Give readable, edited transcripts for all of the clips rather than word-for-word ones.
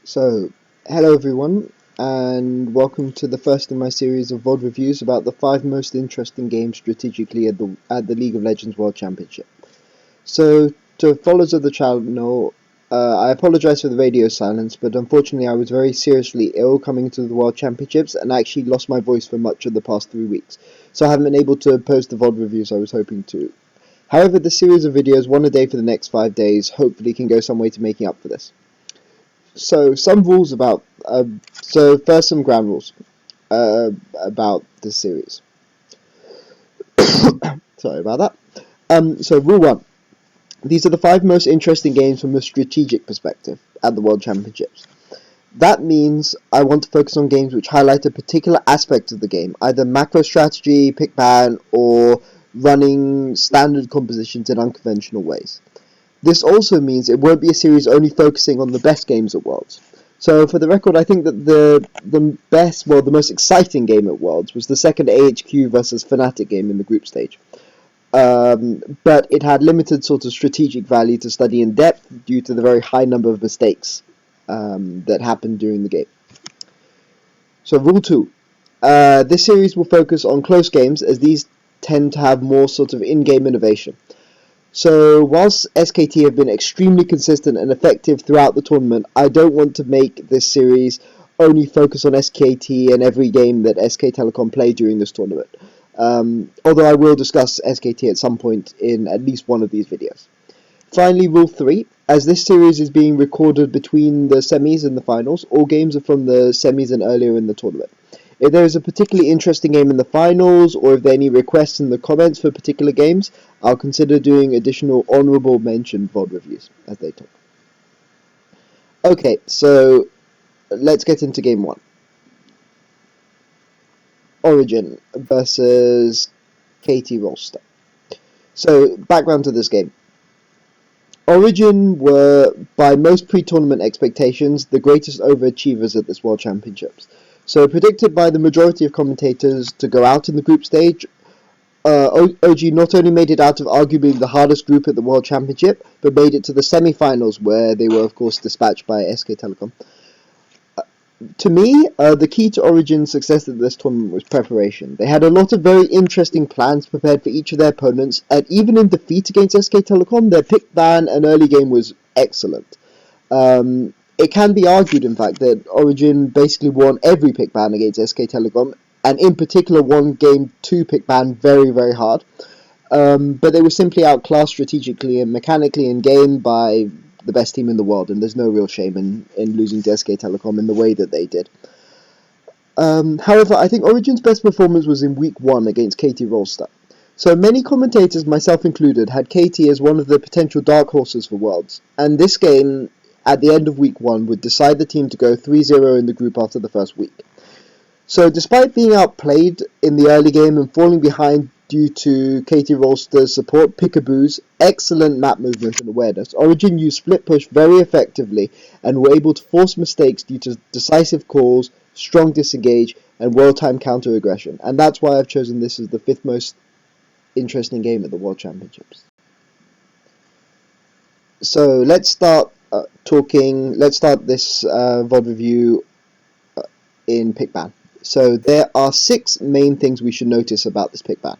So, hello everyone, and welcome to the first in my series of Vod reviews about the 5 most interesting games strategically at the League of Legends World Championship. So, to followers of the channel, I apologize for the radio silence, but unfortunately I was very seriously ill coming to the World Championships and actually lost my voice for much of the past 3 weeks, so I haven't been able to post the Vod reviews I was hoping to. However, the series of videos, one a day for the next 5 days, hopefully can go some way to making up for this. So some rules about first some ground rules about this series. Sorry about that. So rule 1. These are the 5 most interesting games from a strategic perspective at the World Championships. That means I want to focus on games which highlight a particular aspect of the game, either macro strategy, pick ban, or running standard compositions in unconventional ways. This also means it won't be a series only focusing on the best games at Worlds. So for the record, I think that the most exciting game at Worlds was the second AHQ versus Fnatic game in the group stage. But it had limited sort of strategic value to study in depth due to the very high number of mistakes that happened during the game. So rule 2. This series will focus on close games as these tend to have more sort of in-game innovation. So, whilst SKT have been extremely consistent and effective throughout the tournament, I don't want to make this series only focus on SKT and every game that SK Telecom play during this tournament. Although I will discuss SKT at some point in at least one of these videos. Finally, rule 3. As this series is being recorded between the semis and the finals, all games are from the semis and earlier in the tournament. If there is a particularly interesting game in the finals, or if there are any requests in the comments for particular games, I'll consider doing additional honourable mention VOD reviews as they talk. Okay, so let's get into game 1. Origin versus KT Rolster. So, background to this game. Origin were, by most pre-tournament expectations, the greatest overachievers at this World Championships. So predicted by the majority of commentators to go out in the group stage, OG not only made it out of arguably the hardest group at the World Championship, but made it to the semi-finals where they were of course dispatched by SK Telecom. To me, the key to Origin's success at this tournament was preparation. They had a lot of very interesting plans prepared for each of their opponents, and even in defeat against SK Telecom, their pick ban and early game was excellent. It can be argued, in fact, that Origin basically won every pick ban against SK Telecom, and in particular won Game 2 pick ban very, very hard. But they were simply outclassed strategically and mechanically in game by the best team in the world, and there's no real shame in losing to SK Telecom in the way that they did. However, I think Origin's best performance was in Week 1 against KT Rolster. So many commentators, myself included, had KT as one of the potential dark horses for Worlds, and this game at the end of Week 1 would decide the team to go 3-0 in the group after the first week. So despite being outplayed in the early game and falling behind due to KT Rolster's support, Piccaboo's excellent map movement and awareness, Origin used split push very effectively and were able to force mistakes due to decisive calls, strong disengage, and well-timed counter-aggression. And that's why I've chosen this as the 5th most interesting game at the World Championships. So let's start this VOD review in pick ban. So there are 6 main things we should notice about this pick ban.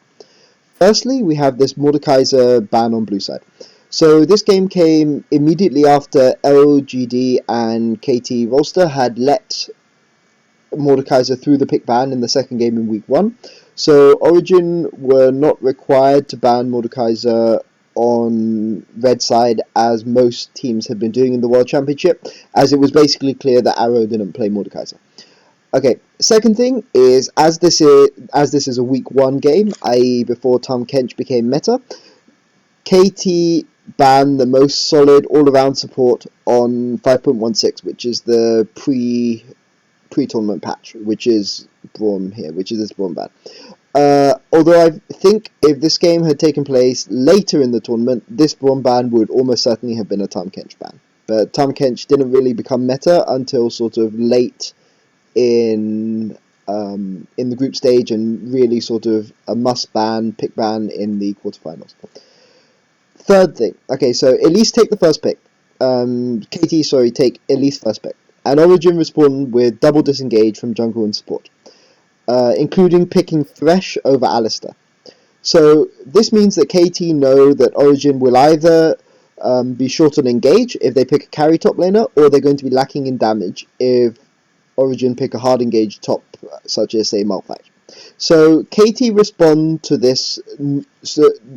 Firstly, we have this Mordekaiser ban on blue side. So this game came immediately after LGD and KT Rolster had let Mordekaiser through the pick ban in the second game in Week 1. So Origin were not required to ban Mordekaiser on red side as most teams had been doing in the World Championship, as it was basically clear that Arrow didn't play Mordekaiser. Okay, second thing is, as this is a Week 1 game, i.e. before Tom Kench became meta, KT banned the most solid all-around support on 5.16, which is the pre-tournament patch, which is Braum here, which is this Braum ban. Although I think if this game had taken place later in the tournament, this Braum ban would almost certainly have been a Tom Kench ban. But Tom Kench didn't really become meta until sort of late in the group stage, and really sort of a must ban, pick ban in the quarterfinals. Third thing, okay, so Elise take the first pick. KT, sorry, take Elise first pick. and Origin respond with double disengage from jungle and support, including picking Thresh over Alistar. So this means that KT know that Origin will either be short on engage if they pick a carry top laner, or they're going to be lacking in damage if Origin pick a hard engage top, such as say Malphite. So KT respond to this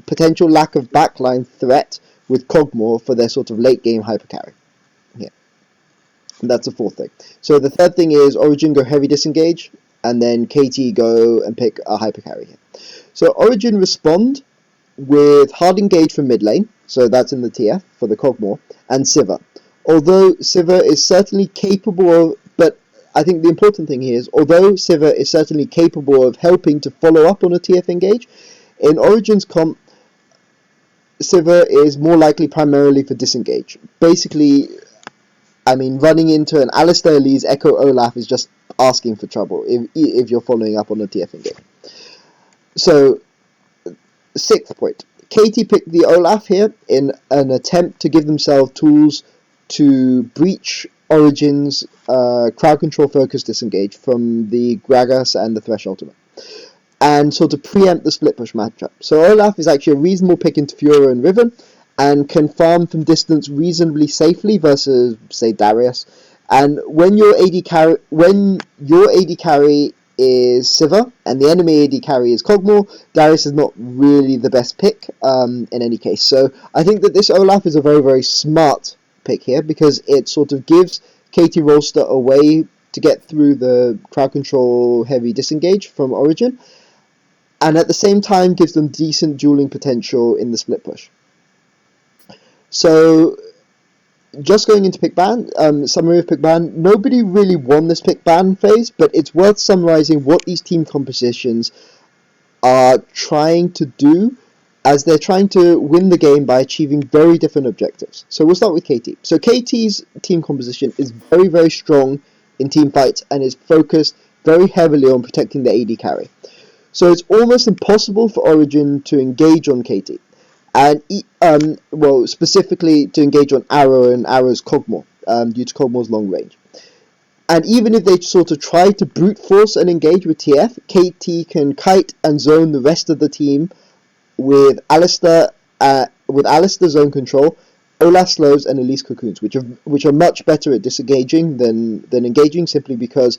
potential lack of backline threat with Kog'Maw for their sort of late game hyper carry. Yeah, and that's the fourth thing. So the third thing is Origin go heavy disengage, and then KT go and pick a hyper carry here. So Origin respond with hard engage from mid lane, so that's in the TF for the Kog'Maw, and Sivir. Although Sivir is certainly capable of, but I think the important thing here is, although Sivir is certainly capable of helping to follow up on a TF engage, in Origin's comp, Sivir is more likely primarily for disengage. Basically, I mean, running into an Alistar Elise Echo Olaf is just asking for trouble if you're following up on a TF engage. So, sixth point. KT picked the Olaf here in an attempt to give themselves tools to breach Origin's crowd control focus disengage from the Gragas and the Thresh ultimate, and sort of preempt the split push matchup. So Olaf is actually a reasonable pick into Fiora and Riven, and can farm from distance reasonably safely versus, say, Darius. And when your AD carry is Sivir and the enemy AD carry is Kog'Maw, Darius is not really the best pick in any case. So I think that this Olaf is a very, very smart pick here, because it sort of gives KT Rolster a way to get through the crowd control heavy disengage from Origin, and at the same time gives them decent dueling potential in the split push. So just going into pick ban, summary of pick ban, nobody really won this pick ban phase, but it's worth summarizing what these team compositions are trying to do, as they're trying to win the game by achieving very different objectives. So we'll start with KT. So KT's team composition is very, very strong in team fights and is focused very heavily on protecting the AD carry. So it's almost impossible for Origin to engage on KT, and well, specifically to engage on Arrow and Arrow's Kog'Maw, due to Kog'Maw's long range. And even if they sort of try to brute force and engage with TF, KT can kite and zone the rest of the team with Alistar zone control, Olaf slows, and Elise cocoons, which are much better at disengaging than engaging, simply because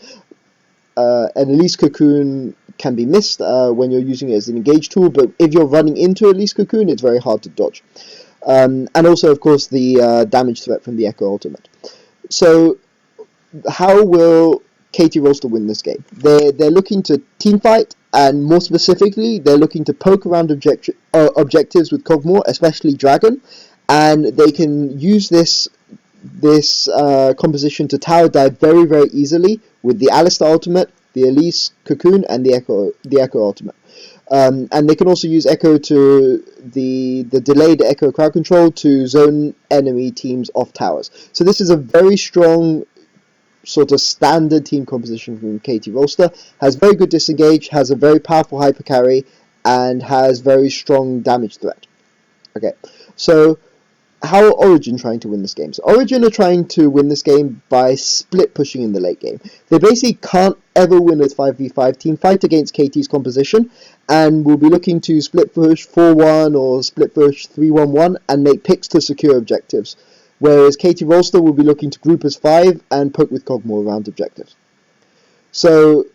an Elise cocoon can be missed when you're using it as an engage tool, but if you're running into Elise cocoon, it's very hard to dodge. And also, of course, the damage threat from the Echo ultimate. So how will KT Rolster win this game? They're looking to team fight, and more specifically, they're looking to poke around objectives with Kog'Maw, especially Dragon, and they can use this composition to tower dive very, very easily with the Alistar ultimate, the Elise cocoon, and the Echo ultimate. And they can also use Echo to the delayed Echo crowd control to zone enemy teams off towers. So this is a very strong sort of standard team composition from KT Rolster. Has very good disengage, has a very powerful hyper carry, and has very strong damage threat. Okay, so how are Origin trying to win this game? So Origin are trying to win this game by split pushing in the late game. They basically can't ever win a 5v5 team fight against KT's composition, and will be looking to split push 4-1 or split push 3-1-1 and make picks to secure objectives. Whereas KT Rolster will be looking to group as 5 and poke with Kog'Maw around objectives. So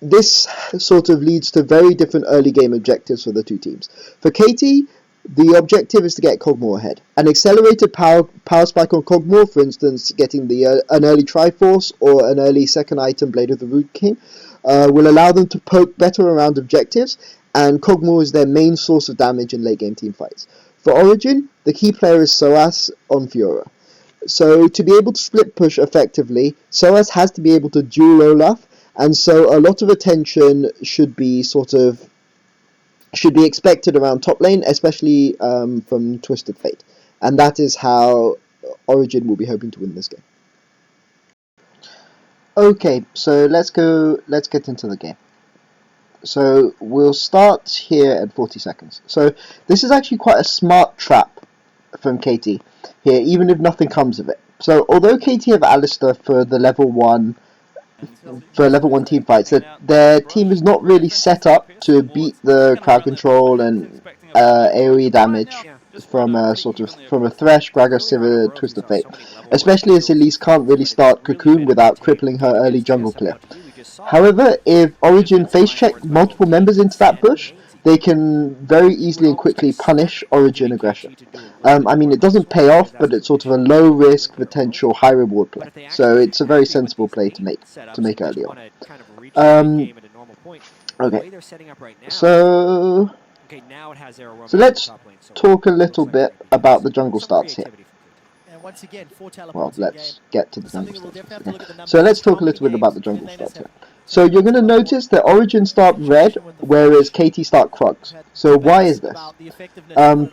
this sort of leads to very different early game objectives for the two teams. For KT, the objective is to get Kog'Maw ahead. An accelerated power spike on Kog'Maw, for instance, getting an early Triforce or an early second item, Blade of the Root King, will allow them to poke better around objectives, and Kog'Maw is their main source of damage in late game team fights. For Origin, the key player is Soaz on Fiora. So to be able to split push effectively, Soaz has to be able to duel Olaf, and so a lot of attention should be expected around top lane, especially from Twisted Fate. And that is how Origin will be hoping to win this game. Okay, so let's get into the game. So we'll start here at 40 seconds. So this is actually quite a smart trap from KT here, even if nothing comes of it. So although KT have Alistair for the level 1 team fights, that their team is not really set up to beat the crowd control and AoE damage from a Thresh, Gragas, Sivir, Twist of Fate, especially as Elise can't really start Cocoon without crippling her early jungle clear. However, if Origin face check multiple members into that bush, they can very easily and quickly punish Origin aggression. I mean, it doesn't pay off, but it's sort of a low risk, potential, high reward play. So it's a very sensible play to make early on. Okay, so let's talk a little bit about the jungle starts here. Well, let's get to the jungle starts. Okay. So let's talk a little bit about the jungle starts here. So you're going to notice that Origin start red, whereas KT start Krugs. So why is this?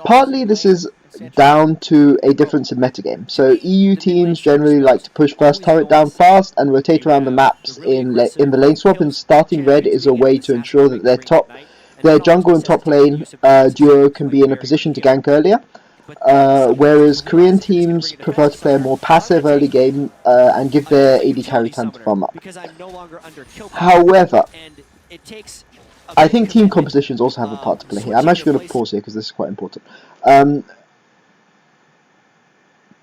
Partly this is down to a difference in metagame. So EU teams generally like to push first turret down fast and rotate around the maps in the lane swap, and starting red is a way to ensure that their jungle and top lane duo can be in a position to gank earlier. Whereas Korean teams prefer to play a more passive early game and give their AD carry time to farm up. However, I think team compositions also have a part to play here. I'm actually going to pause here because this is quite important.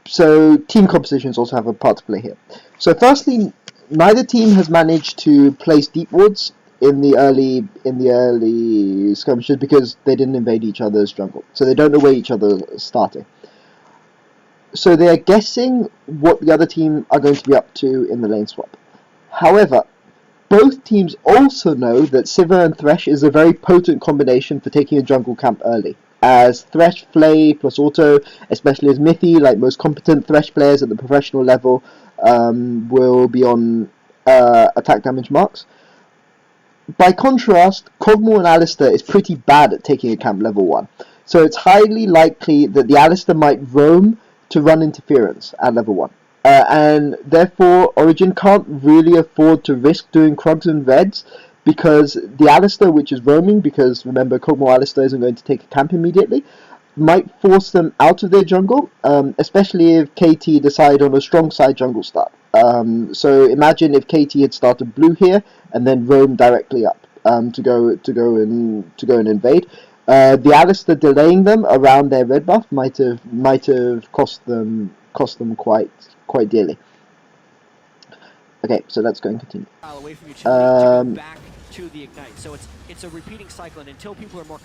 So team compositions also have a part to play here. So firstly, neither team has managed to place deep wards in the early skirmishes because they didn't invade each other's jungle, so they don't know where each other is starting. So they are guessing what the other team are going to be up to in the lane swap. However, both teams also know that Sivir and Thresh is a very potent combination for taking a jungle camp early, as Thresh Flay plus auto, especially as Mithy, like most competent Thresh players at the professional level, will be on attack damage marks. By contrast, Kog'Maw and Alistair is pretty bad at taking a camp level 1, so it's highly likely that the Alistair might roam to run interference at level 1. And therefore, Origin can't really afford to risk doing Krugs and Reds, because the Alistair, which is roaming, because remember, Kog'Maw Alistair isn't going to take a camp immediately, might force them out of their jungle, especially if KT decide on a strong side jungle start. So imagine if KT had started blue here and then roamed directly up to go and invade. The Alistair delaying them around their red buff might have cost them quite dearly. Okay, so let's go and continue.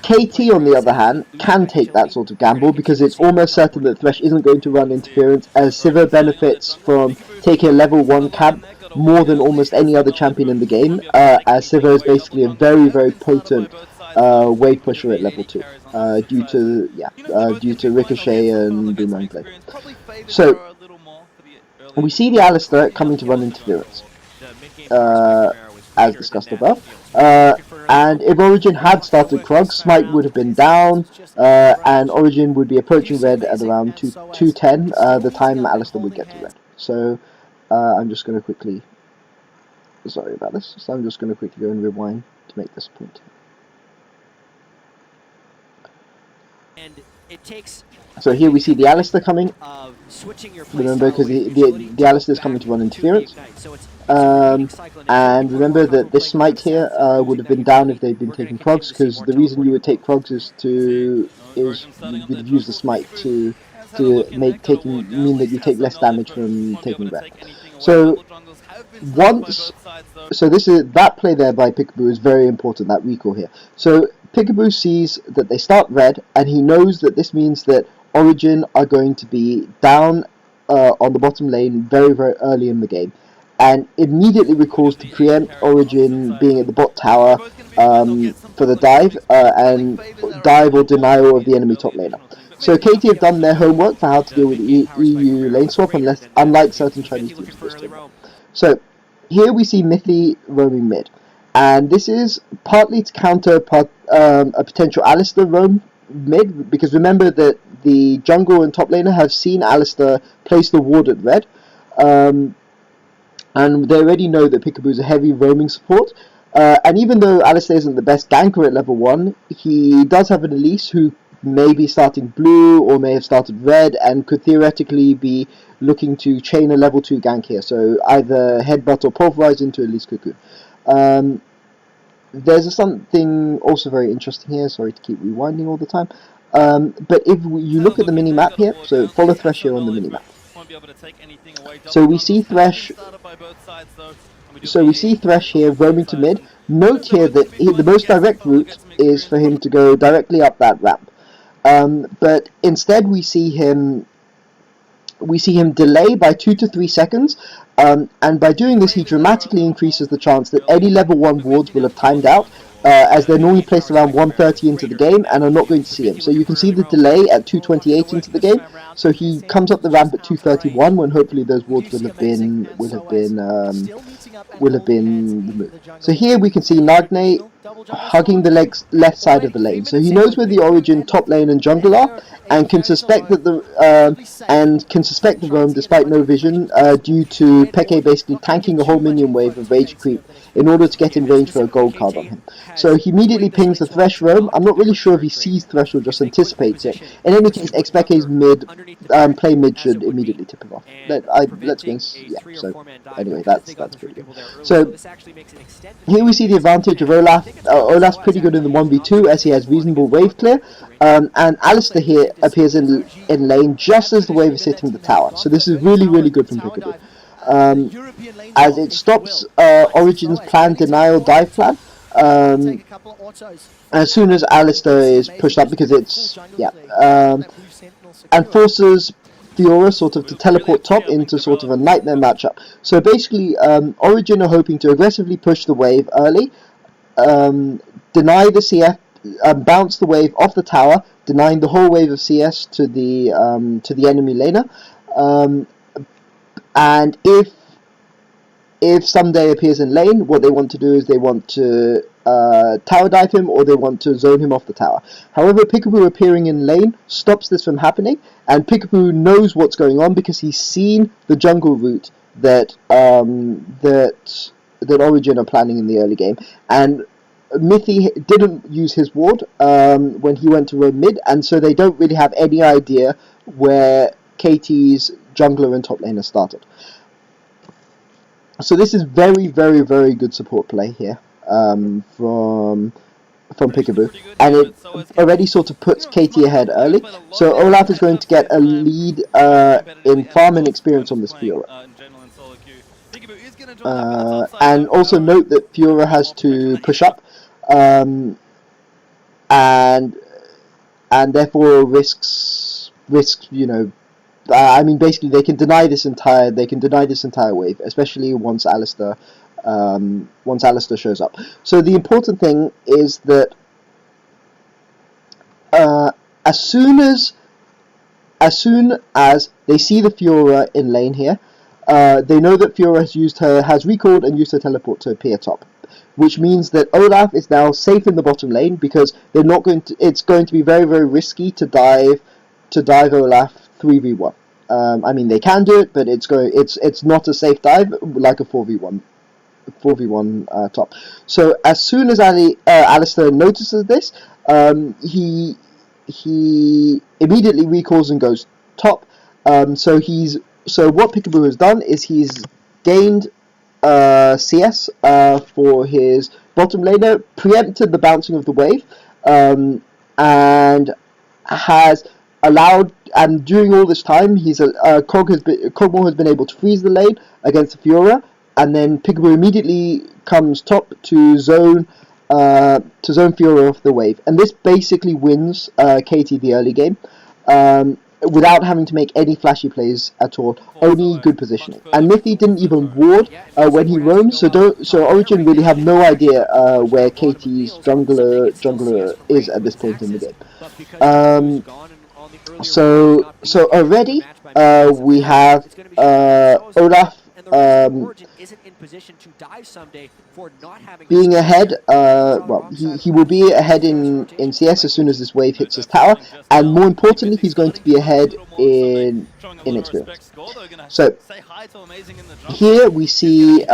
KT, on the other hand, can take that sort of gamble because it's almost certain that Thresh isn't going to run interference, as Sivir benefits from taking a level 1 camp more than almost any other champion in the game, as Sivir is basically a very, very potent wave pusher at level 2, due to Ricochet and Boomerang Blade. So, we see the Alistair coming to run interference, as discussed above. And if Origin had started Krug, Smite would have been down, and Origin would be approaching red at around 210, the time Alistair would get to red. So I'm just going to quickly, sorry about this, so I'm just going to quickly go and rewind to make this point. So here we see the Alistair coming, remember, because the Alistair is coming to run interference. And remember that this smite here would have been down if they'd been taking Krugs, because the reason you would take Krugs is you'd use the smite to mean that you take less damage from taking red. So that play there by Piccaboo is very important, that recall here. So Piccaboo sees that they start red, and he knows that this means that Origin are going to be down on the bottom lane very, very early in the game, and immediately recalls to preempt Origin being at the bot tower for the dive, and dive or denial of the enemy top laner. So KT have done their homework for how to deal with EU lane swap, unlike certain Chinese teams this time. So here we see Mithy roaming mid, and this is partly to counter a potential Alistair roam mid, because remember that the jungle and top laner have seen Alistair place the ward at red, and they already know that Piccaboo is a heavy roaming support, and even though Alistair isn't the best ganker at level 1, he does have an Elise who may be starting blue or may have started red and could theoretically be looking to chain a level 2 gank here, so either headbutt or pulverize into Elise Cuckoo. There's something also very interesting here, sorry to keep rewinding all the time, but if you look at the mini-map here, so follow Thresh here on the mini-map. So we see Thresh here roaming to mid. Note here that the most direct route is for him to go directly up that ramp. But instead we see him delay by 2 to 3 seconds, and by doing this he dramatically increases the chance that any level 1 wards will have timed out, as they're normally placed around 1:30 into the game and are not going to see him. So you can see the delay at 2:28 into the game, so he comes up the ramp at 2:31 when hopefully those wards will have been removed. So here we can see Nagne hugging the left side of the lane. So he knows where the Origin top lane and jungle are, and can suspect that the roam despite no vision, due to Peke basically tanking a whole minion wave of rage creep in order to get in range for a gold card on him. So he immediately pings the Thresh roam. I'm not really sure if he sees Thresh or just anticipates it. In any case, Xpeke's play mid should immediately tip him off. Let's go. Yeah. So anyway, that's pretty good. So here we see the advantage of Olaf. Olaf's pretty good in the 1v2 as he has reasonable wave clear, and Alistar here appears in lane just as the wave is hitting the tower. So this is really good from Piccaboo, as it stops Origin's planned denial dive plan as soon as Alistar is pushed up, because it's and forces Fiora sort of to teleport top into sort of a nightmare matchup. So basically, Origin are hoping to aggressively push the wave early, deny the CF, bounce the wave off the tower, denying the whole wave of CS to the enemy laner, and if Someday appears in lane, what they want to do is they want to tower dive him, or they want to zone him off the tower. However, Piccaboo appearing in lane stops this from happening, and Piccaboo knows what's going on because he's seen the jungle route that Origin are planning in the early game, and Mithy didn't use his ward when he went to roam mid, and so they don't really have any idea where KT's jungler and top laner started. So this is very good support play here from Piccaboo, and it already sort of puts KT ahead early. So Olaf is going to get a lead in farm and experience on this Fiora. And also note that Fiora has to push up, and therefore risks I mean, basically they can deny this entire wave, especially once Alistar shows up. So the important thing is that as soon as they see the Fiora in lane here, they know that Fiora has recalled and used her teleport to appear top, which means that Olaf is now safe in the bottom lane, because they're not going to. It's going to be very risky to dive Olaf 3v1. I mean, they can do it, but it's not a safe dive like a 4v1 top. So as soon as Alistar notices this, he immediately recalls and goes top. So what Piccaboo has done is he's gained CS for his bottom laner, preempted the bouncing of the wave, and has allowed. And during all this time, Kog'Maw has been able to freeze the lane against the Fiora, and then Piccaboo immediately comes top to zone Fiora off the wave, and this basically wins KT the early game, without having to make any flashy plays at all, only good positioning. And Mithy didn't even ward when he roamed, so Origin really have no idea where KT's jungler is at this point in the game. So already we have Olaf being ahead. Well, he will be ahead in CS as soon as this wave hits his tower, and more importantly, he's going to be ahead in experience. So here we see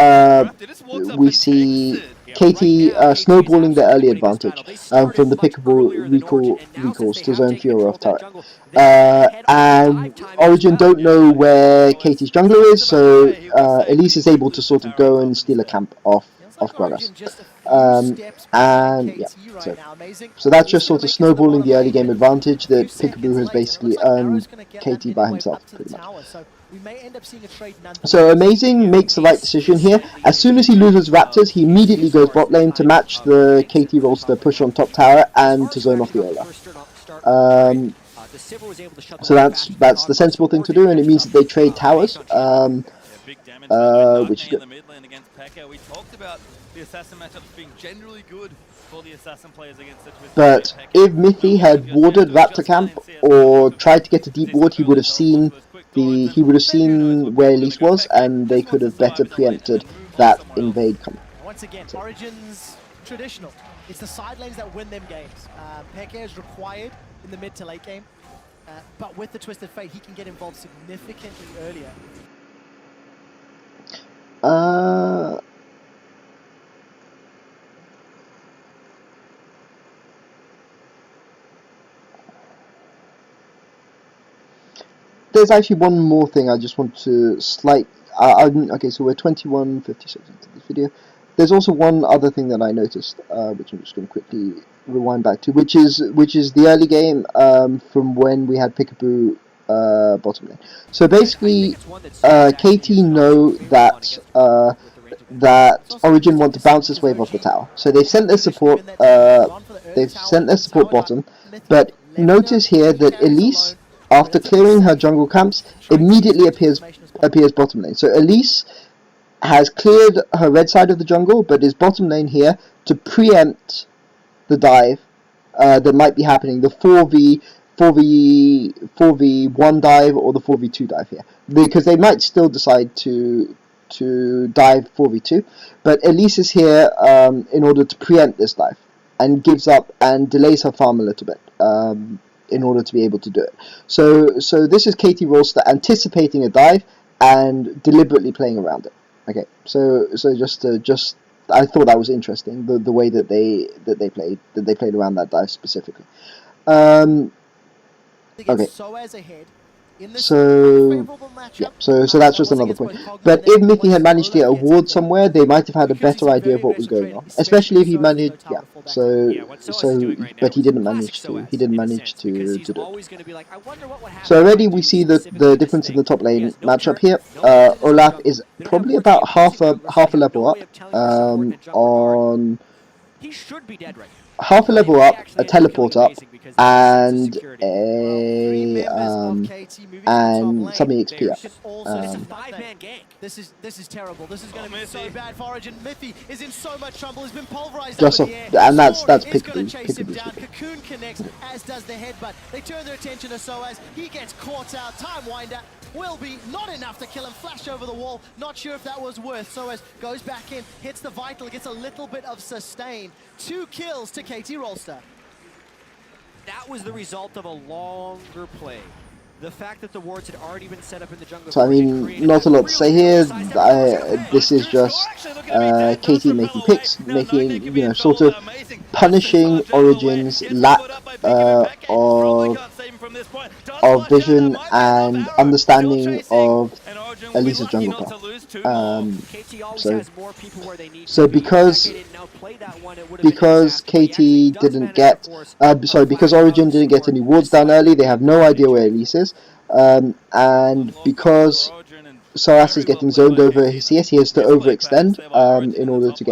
KT snowballing the early advantage from the Piccaboo recalls to zone Fury off turret. And Origin don't know where KT's jungler is, so Elise is able to sort of go and steal a camp off Gragas. And yeah, so that's just sort of snowballing the early game advantage that Piccaboo has basically earned KT by himself, pretty much. So Amazing makes the right decision here. As soon as he loses Raptors, he immediately goes bot lane to match the KT Rolster push on top tower and to zone off the Olaf. So that's the sensible thing to do, and it means that they trade towers, which is good. But if Mithy had warded Raptor camp or tried to get a deep ward, he would have seen where Elise was, and they could have better preempted that invade coming. Once again, Origin's traditional. It's the side lanes that win them games. Peke is required in the mid to late game, but with the Twisted Fate, he can get involved significantly earlier. There's actually one more thing I just want to okay, so we're 21:56 into this video. There's also one other thing that I noticed, which I'm just going to quickly rewind back to, which is the early game from when we had Piccaboo bottom lane. So basically, KT know that Origin want to bounce this wave off the tower. So they've sent their support. Bottom, but notice here that Elise, after clearing her jungle camps, immediately appears bottom lane. So Elise has cleared her red side of the jungle, but is bottom lane here to preempt the dive that might be happening, the 4v1 dive or the 4v2 dive here, because they might still decide to dive 4v2, but Elise is here in order to preempt this dive, and gives up and delays her farm a little bit in order to be able to do it. So this is KT Rolster anticipating a dive and deliberately playing around it. Okay, so just I thought that was interesting, the way that they played around that dive specifically. Okay. So yeah, so that's just another point. But if Mithy had managed to get a ward somewhere, they might have had a better idea of what was going on. Especially if he managed, yeah. But he didn't manage to. He didn't manage to do it. So already we see the difference in the top lane matchup here. Olaf is probably about half a level up on. Half a level up, a teleport up, and something XP up. This is terrible. This is going to be so bad for Origin. Mithy is in so much trouble. He's been pulverized. Just off, and that's Piccaboo. Cocoon connects, as does the headbutt. They turn their attention to Soaz. He gets caught out. Time winder will be not enough to kill him. Flash over the wall. Not sure if that was worth. Soaz goes back in, hits the vital, gets a little bit of sustain. 2 kills to KT Rolster. That was the result of a longer play. The fact that the wards had already been set up in the jungle. So I mean, not a lot to say here. This is just KT making picks, sort of punishing Origin's lack of vision and understanding of Elisa's jungle path. So because Origin didn't get any wards down early, they have no idea where Elise is, and because Soaz is getting zoned over his CS, he has to overextend in order to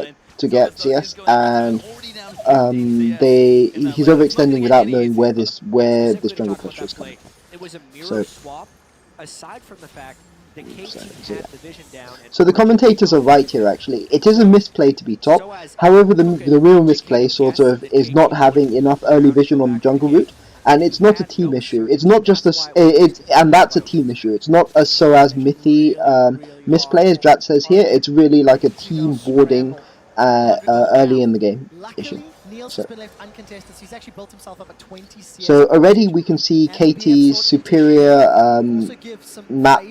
get CS, and he's overextending without knowing where this jungle pressure is coming from. It was a mirror swap, aside from the fact that KT had the vision down. So the commentators are right here, actually. It is a misplay to be top. However, the real misplay sort of is not having enough early vision on the jungle route, and it's not a team issue. It's not just and that's a team issue. It's not a Soaz Mithy misplay, as Drat says here. It's really like a team warding early in the game issue. So already we can see KT's superior map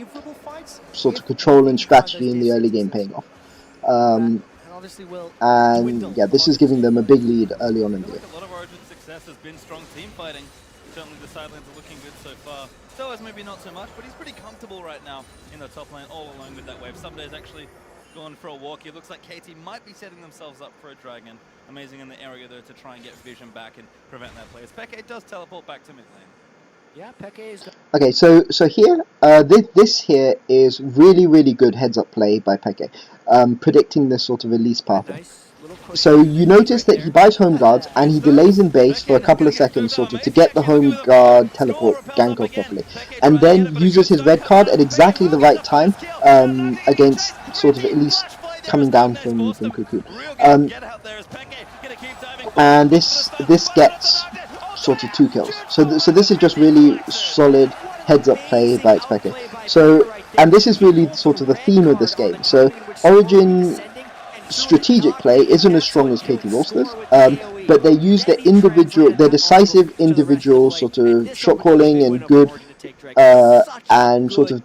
sort of control and strategy in the early game paying off. obviously will and dwindle. yeah, this is giving them a big lead early on in the game. A lot of Origin's success has been strong team fighting. Certainly the side lanes are looking good so far. Soaz maybe not so much, but he's pretty comfortable right now in the top lane, all alone with that wave. Someday's actually gone for a walk. It looks like KT might be setting themselves up for a dragon. Amazing in the area though to try and get vision back and prevent that play. As Peke does teleport back to mid lane. Yeah, Peke is... Okay, so here, this here is really good heads-up play by Peke, predicting this sort of Elise pathing. So you notice that he buys home guards and he delays in base for a couple of seconds sort of to get the home guard teleport gank off properly, and then uses his red card at exactly the right time against sort of Elise coming down from Cuckoo. And this gets sort of 2 kills. So this is just really solid heads-up play by Peke. So, and this is really sort of the theme of this game. So Origin strategic play isn't as strong as KT Rolster's, but they use their decisive individual sort of shot calling and good and sort of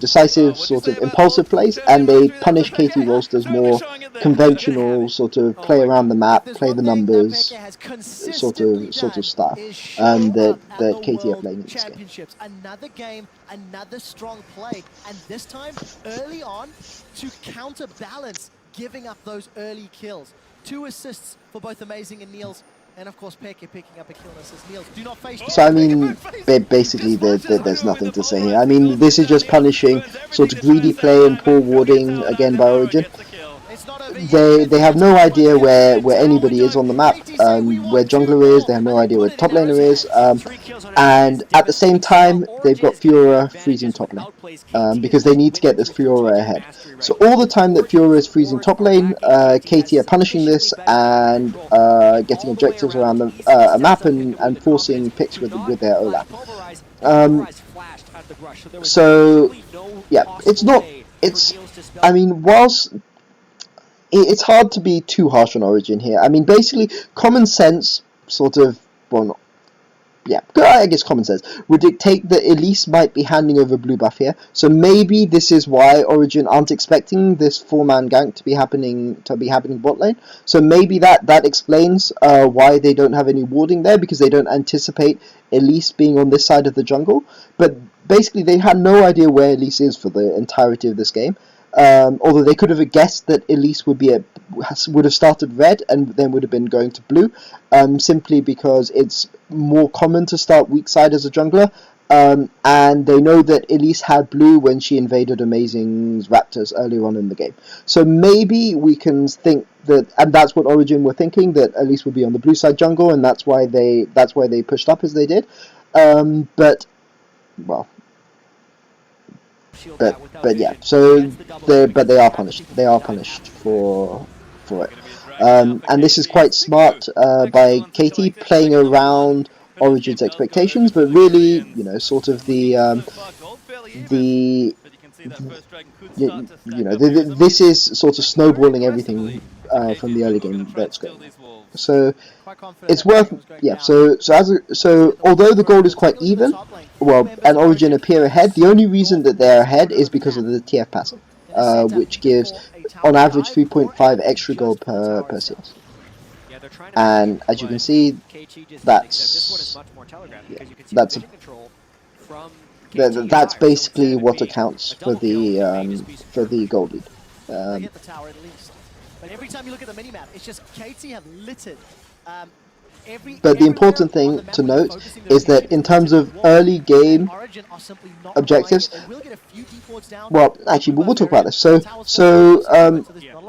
decisive sort of impulsive plays, and they punish KT Rolster's more conventional sort of play around the map, play the numbers sort of style that KT are playing in this game. Another game, another strong play, and this time early on to counterbalance giving up those early kills. 2 assists for both Amazing and Niels, and of course Peke picking up a kill and assist. Niels, do not face... So I mean, basically there's nothing to say here. I mean, this is just punishing sort of greedy play and poor warding again by Origin. They have no idea where anybody is on the map, where jungler is. They have no idea where top laner is, and at the same time they've got Fiora freezing top lane because they need to get this Fiora ahead. So all the time that Fiora is freezing top lane, KT are punishing this and getting objectives around a map and forcing picks with their Olaf. So yeah, I mean, whilst it's hard to be too harsh on Origin here. I mean, basically, common sense sort of, well, yeah, I guess common sense would dictate that Elise might be handing over blue buff here. So maybe this is why Origin aren't expecting this 4-man gank to be happening bot lane. So maybe that explains why they don't have any warding there, because they don't anticipate Elise being on this side of the jungle. But basically, they had no idea where Elise is for the entirety of this game. Although they could have guessed that Elise would have started red and then would have been going to blue, simply because it's more common to start weak side as a jungler, and they know that Elise had blue when she invaded Amazing's Raptors earlier on in the game. So maybe we can think that, and that's what Origin were thinking, that Elise would be on the blue side jungle, and that's why they pushed up as they did. But well. But yeah, so they are punished. They are punished for it, and this is quite smart by KT, playing around Origin's expectations, but really, sort of this is sort of snowballing everything from the early game that's going on. So it's worth, yeah. So although the goal is quite even, well, and Origin appear ahead, the only reason that they're ahead is because of the TF passive, which gives on average 3.5 extra gold per seals. And as you can see, that's basically what accounts for the gold lead. But every time you look at the minimap, it's just KT have littered. But the important thing to note is that in terms of early game objectives, well, actually, we'll talk about this. So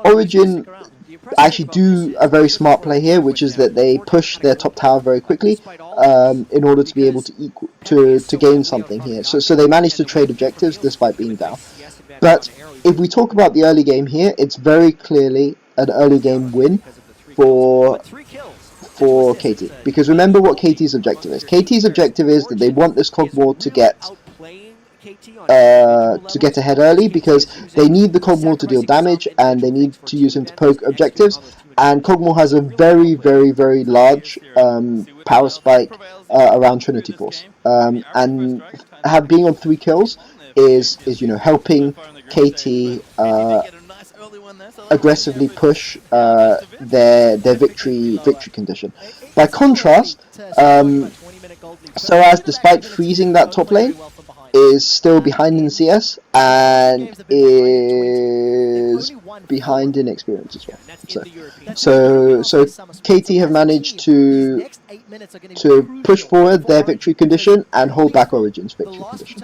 Origin actually do a very smart play here, which is that they push their top tower very quickly in order to be able to gain something here. So they manage to trade objectives despite being down. But if we talk about the early game here, it's very clearly an early game win for KT. Because remember what KT's objective is. KT's objective is that they want this Cog War to get ahead early, because they need the Cog War to deal damage and they need to use him to poke objectives. And Kog'Maw has a very large power spike around Trinity Force, and being on 3 kills is helping KT aggressively push their victory condition. By contrast, Soaz, despite freezing that top lane, is still behind in CS and is behind in experience as well. So KT have managed to push forward their victory condition and hold back Origin's victory condition.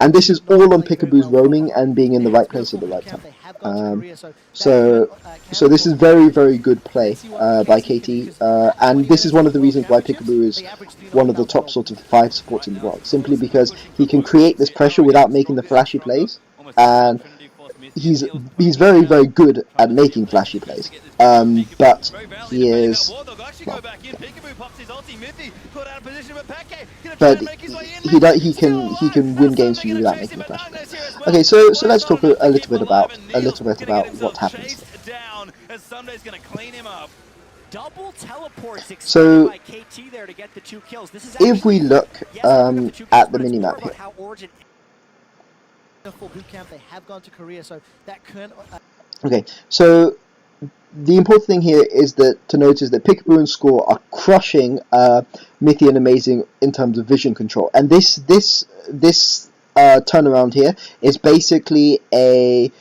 And this is all on Piccaboo's roaming and being in the right place at the right time. So this is very, very good play by KT, and this is one of the reasons why Piccaboo is one of the top sort of 5 supports in the world, simply because he can create this pressure without making the flashy plays, and he's very, very good at making flashy plays, but he is, well, but he can win games for you without making a flashy play. Okay, so let's talk a little bit about what happens. So if we look at the minimap here. Okay, so the important thing here is that to notice that Piccaboo and Score are crushing Mithy and Amazing in terms of vision control, and this turnaround here is basically a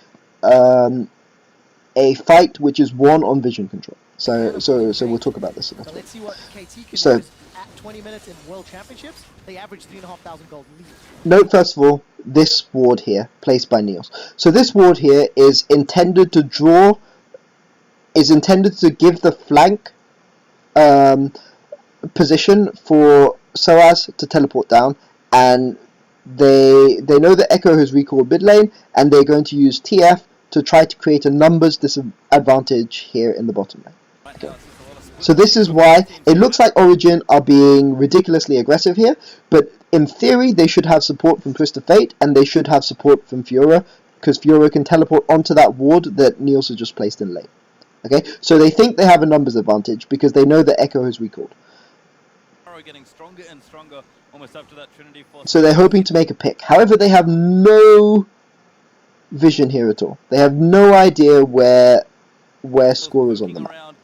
fight which is won on vision control. So we'll talk about this a little bit. Let's see what KT can So, do at 20 minutes in World Championships. They average 3,500 gold lead. Note first of all this ward here placed by Niels. So this ward here is intended to give the flank position for Soaz to teleport down, and they know that Echo has recalled mid lane, and they're going to use TF to try to create a numbers disadvantage here in the bottom lane. Okay. So this is why it looks like Origin are being ridiculously aggressive here, but in theory they should have support from Twist of Fate, and they should have support from Fiora, because Fiora can teleport onto that ward that Niels has just placed in lane. Okay, so they think they have a numbers advantage because they know that Echo has recalled. Getting stronger and stronger almost up to that Trinity Force. So they're hoping to make a pick. However, they have no vision here at all. They have no idea where Score is on the map.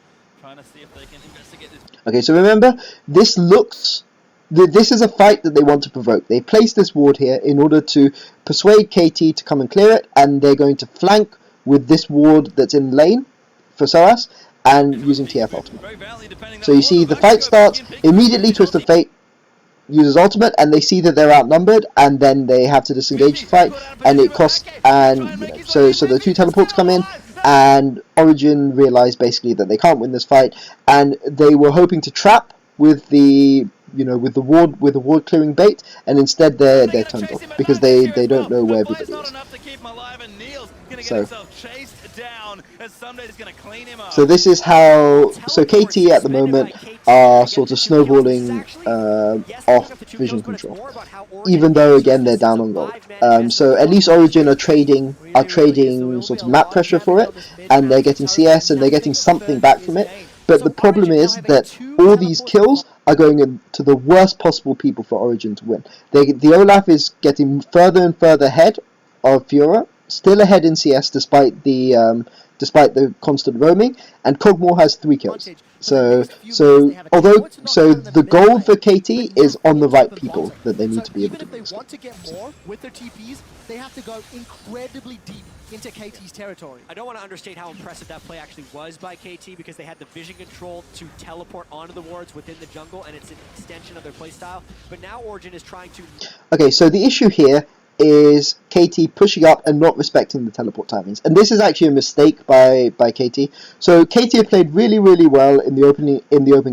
Okay, so remember, this is a fight that they want to provoke. They place this ward here in order to persuade KT to come and clear it, and they're going to flank with this ward that's in lane for Soaz, and using TF ultimate. So you see the fight starts, immediately Twist of Fate uses ultimate, and they see that they're outnumbered, and then they have to disengage the fight, and it costs, and so the two teleports come in, and Origin realize basically that they can't win this fight, and they were hoping to trap with the ward clearing bait, and instead they're turned off because they don't know where everybody is. So this is how. So KT at the moment are sort of snowballing off vision control, even though again they're down on gold. So at least Origin are trading sort of map pressure for it, and they're getting CS and they're getting something back from it. But the problem is that all these kills are going into the worst possible people for Origin to win. The Olaf is getting further and further ahead of Fiora, still ahead in CS despite the constant roaming, and Kog'Maw has 3 kills. So the goal for KT is on the right people that they need to be able to win. If they want to get more with their TPs, they have to go incredibly deep into KT's territory. I don't want to understate how impressive that play actually was by KT, because they had the vision control to teleport onto the wards within the jungle, and it's an extension of their playstyle. But now Origin is trying to... Okay, so the issue here is KT pushing up and not respecting the teleport timings, and this is actually a mistake by KT. So KT have played really, really well in the open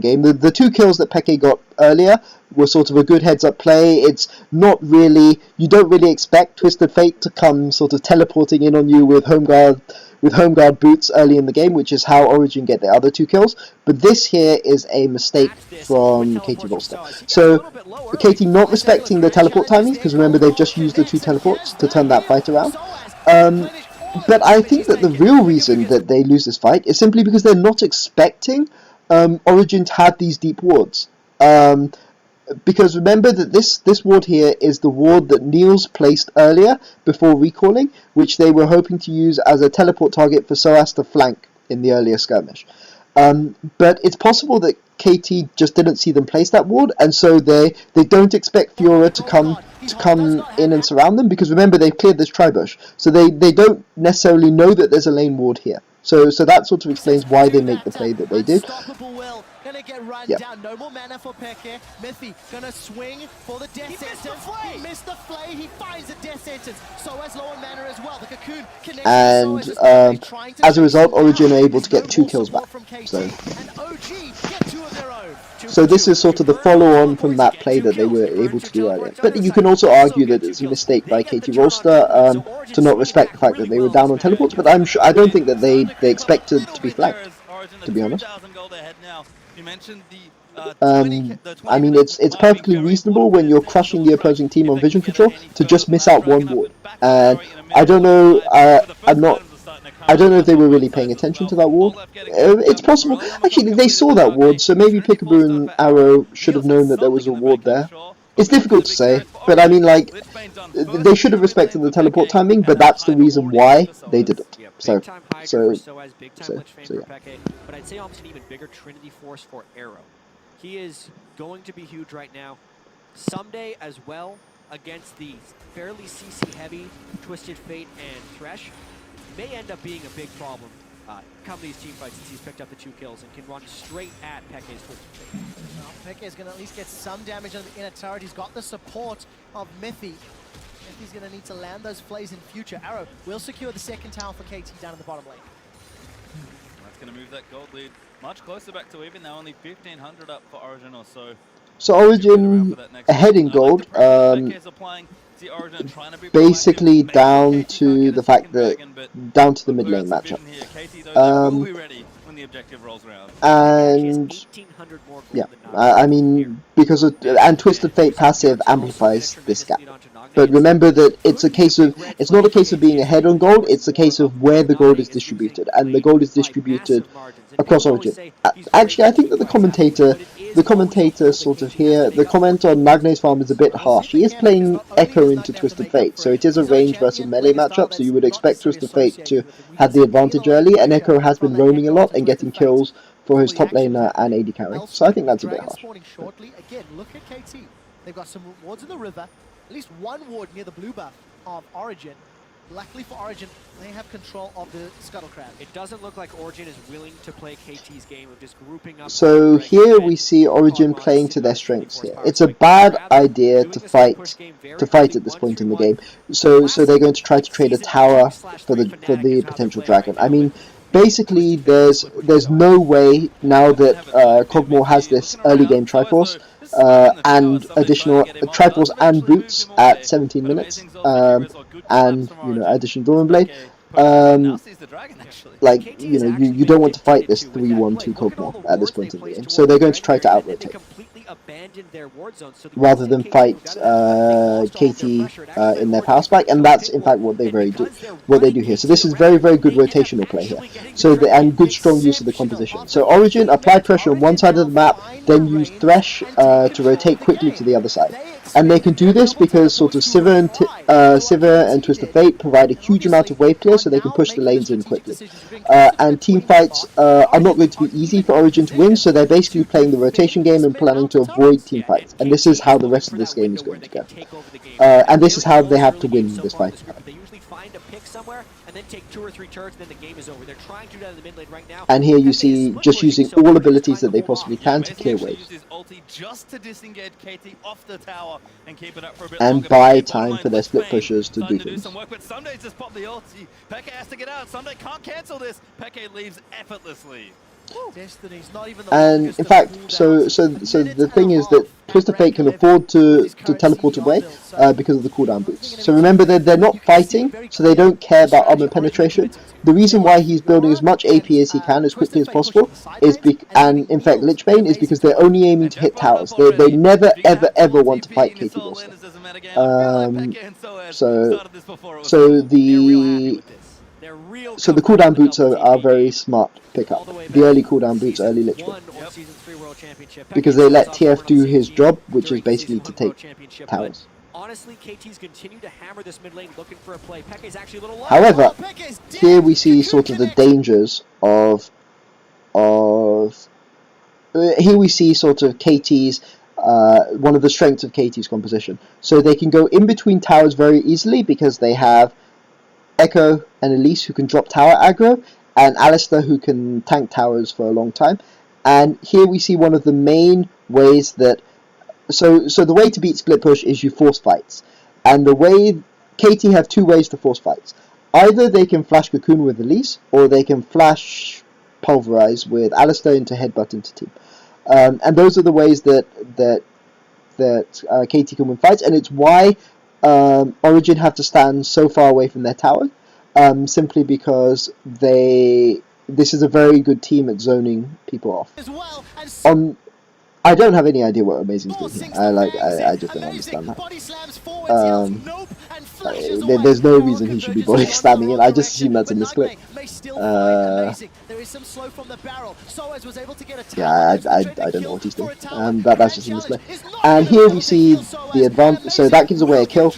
game. The 2 kills that Peke got earlier were sort of a good heads up play. It's not really, you don't really expect Twisted Fate to come sort of teleporting in on you with home guard boots early in the game, which is how Origin get their other 2 kills. But this here is a mistake from KT Rolster. So KT not respecting the teleport timings, because remember they've just used the 2 teleports to turn that fight around. But I think that the real reason that they lose this fight is simply because they're not expecting Origin to have these deep wards. because remember that this ward here is the ward that Niels placed earlier before recalling, which they were hoping to use as a teleport target for Soas to flank in the earlier skirmish. But it's possible that KT just didn't see them place that ward, and so they don't expect Fiora to come in and surround them, because remember they've cleared this tri-bush, so they don't necessarily know that there's a lane ward here. So that sort of explains why they make the play that they did. Gonna get run down. No more mana for Peke. Miffy gonna swing for the death sentence. He missed the flay. He finds the death sentence. So as low on mana as well. The cocoon connects. And as a result, Origin are able to get 2 kills back. So this is sort of the follow-on from that play that they were able to do earlier. But you can also argue that it's a mistake by KT Rolster to not respect the fact that they were down on teleports. But I don't think that they expected to be flanked, to be honest. I mean, it's perfectly reasonable when you're crushing the opposing team on vision control to just miss out 1 ward. And I don't know, I don't know if they were really paying attention to that ward. It's possible. Actually, they saw that ward, so maybe Piccaboo and Arrow should have known that there was a ward there. It's difficult to say, but I mean, like, they should have respected the teleport timing, but that's the reason why they did it. So yeah. But I'd say almost an even bigger Trinity force for Arrow. He is going to be huge right now. Someday as well, against the fairly CC heavy Twisted Fate and Thresh, may end up being a big problem come these team fights, since he's picked up the 2 kills and can run straight at Peke's Twisted Fate. Well, Peke is going to at least get some damage on the inner turret. He's got the support of Miffy. Miffy's going to need to land those flays in future. Arrow will secure the 2nd tower for KT down in the bottom lane. That's going to move that gold lead much closer back to even now, only 1,500 up for Origin or so. So Origin ahead in gold, basically down to the fact that, down to the mid lane matchup. And yeah, I mean, because of, and Twisted Fate passive amplifies this gap. But remember that it's not a case of being ahead on gold, it's a case of where the gold is distributed, and the gold is distributed across Origin. Actually, I think that the commentator sort of here, the comment on Magne's farm is a bit harsh. He is playing Echo into Twisted Fate, so it is a range versus melee matchup, so you would expect Twisted Fate to have the advantage early, and Echo has been roaming a lot and getting kills for his top laner and AD carry, so I think that's a bit harsh. Again, look at KT. They've got some wards in the river, at least 1 ward near the blue buff of Origin. Luckily for Origin, they have control of the Scuttle Crab. It doesn't look like Origin is willing to play KT's game of just grouping up. So here we see Origin playing to their strengths here. It's a bad idea to fight at this point in the game. So they're going to try to trade a tower for the potential dragon. I mean, basically there's no way now that Kog'Maw has this early game Triforce and additional Triforce and boots at 17 minutes, and additional Dawn Blade. Like, you don't want to fight this 3-1-2 Kog'Maw at this point in the game, so they're going to try to out-rotate rather than fight KT in their power spike, and that's in fact what they do here. So this is very, very good rotational play here. And good strong use of the composition. So Origin apply pressure on one side of the map, then use Thresh to rotate quickly to the other side. And they can do this because sort of Sivir and Twisted Fate provide a huge amount of wave clear, so they can push the lanes in quickly. And team fights are not going to be easy for Origin to win, so they're basically playing the rotation game and planning to avoid team fights. And this is how the rest of this game is going to go. And this is how they have to win this fight. Find a pick somewhere and then take 2 or 3 turrets, and then the game is over. They're trying to do that in the mid lane right now. And here you see just using all abilities that they possibly can to clear waves. And buy time for their split pushers to do things. But Sunday just popped the ulti. Peke has to get out. Sunday can't cancel this. Peke leaves effortlessly. And in fact, so the thing is that Twisted Fate can afford to teleport away because of the cooldown boots. So remember that they're not fighting, so they don't care about armor penetration. The reason why he's building as much AP as he can as quickly as possible is and in fact Lichbane is because they're only aiming to hit towers. They never ever want to fight KT Rolster. So the cooldown boots are very smart pickup. The early cooldown boots, early Lich Bane. World Championship. because they let TF do his job, which is basically to take towers. Honestly, KT's continue to hammer this mid lane looking for a play. Peke's actually a little low. However, here we see sort of the dangers of here we see sort of KT's one of the strengths of KT's composition. So they can go in between towers very easily because they have Echo and Elise who can drop tower aggro, and Alistar who can tank towers for a long time. And here we see one of the main ways that so the way to beat split push is you force fights, and the way KT have two ways to force fights. Either they can flash Cocoon with Elise, or they can flash Pulverize with Alistar into headbutt into team. And those are the ways that KT can win fights, and it's why Origin have to stand so far away from their tower, simply because this is a very good team at zoning people off. I don't have any idea what Amazing's doing here. I just don't understand that. There's no reason he should be body slamming it. I just assume that's a misclick. Yeah, I don't know what he's doing. That's just a misclick. And here we see the advantage. So that gives away a kill.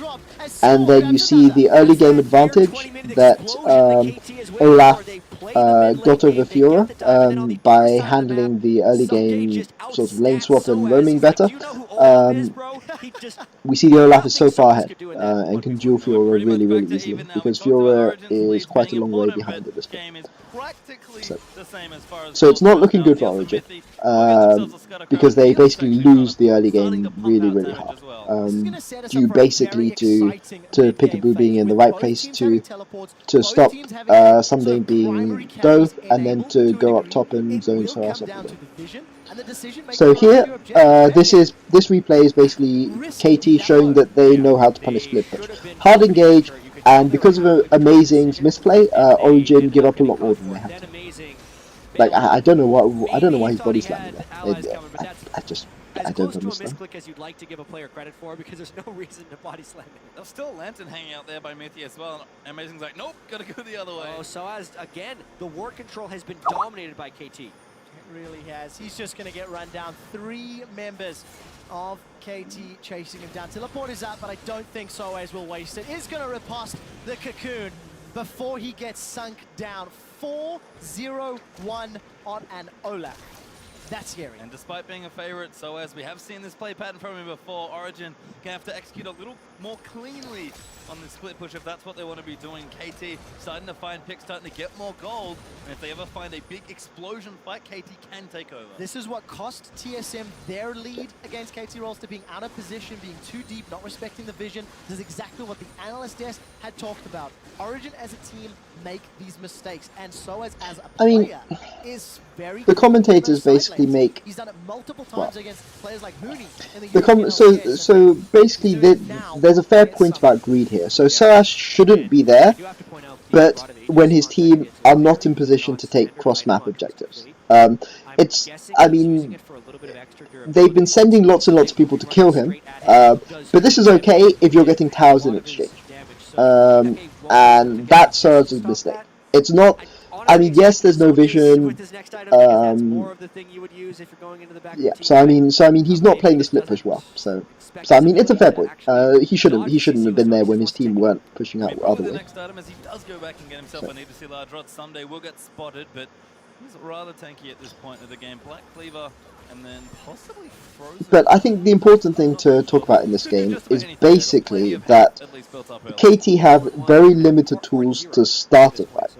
And then you see the early game advantage that Olaf got over Fiora by handling the early game sort of lane swap and roaming better. We see the Olaf is so far ahead and can duel Fiora really, really easily, because Fiora is quite a long way behind at this point. So it's not looking good for Origin, because they basically lose the early game really, really hard. Due basically to Piccaboo being in the right place to stop Someday being dove, and then to go up top and zone Saras up again. So here, this replay is basically KT showing that they know how to punish split push. Hard engage, and because of Amazing's misplay, Origin give up a lot more than they have to. Like I don't know why he's body slamming there. I don't understand. Misclick as you'd like to give a player credit for, because there's no reason to body slam it. There's still Lantern hanging out there by Mythi as well. Amazing's like, nope, gotta go the other way. Oh, so as again, the war control has been dominated by KT. It really has. He's just going to get run down. 3 members of KT chasing him down. Teleport is out, but I don't think Soaz will waste it. Is going to riposte the Cocoon before he gets sunk down. 4-0-1 on an Olaf. That's scary. And despite being a favorite, so as we have seen this play pattern from him before, Origin can have to execute a little more cleanly on the split push if that's what they want to be doing. KT starting to find picks, starting to get more gold, and if they ever find a big explosion fight, KT can take over. This is what cost TSM their lead against KT Rolster, being out of position, being too deep, not respecting the vision. This is exactly what the analyst desk had talked about. Origin as a team make these mistakes, and so as a player is very the commentators basically make. He's done it multiple times against players like Mooney in the so basically there's a fair point about greed here. So Saras shouldn't be there, but when his team are not in position to take cross-map objectives. They've been sending lots and lots of people to kill him, but this is okay if you're getting towers in exchange. And that serves as a mistake. It's not. I mean, yes, there's no vision. Yeah. So I mean, he's not playing the split push well. So I mean, it's a fair point. He shouldn't have been there when his team weren't pushing out other way. The next item, as he does go back and get himself a need to see large rod. Someday will get spotted, but he's rather tanky at this point of the game. Black Cleaver. And then possibly Frozen. But I think the important thing to talk about in this game is basically that KT have very limited tools to start a fight.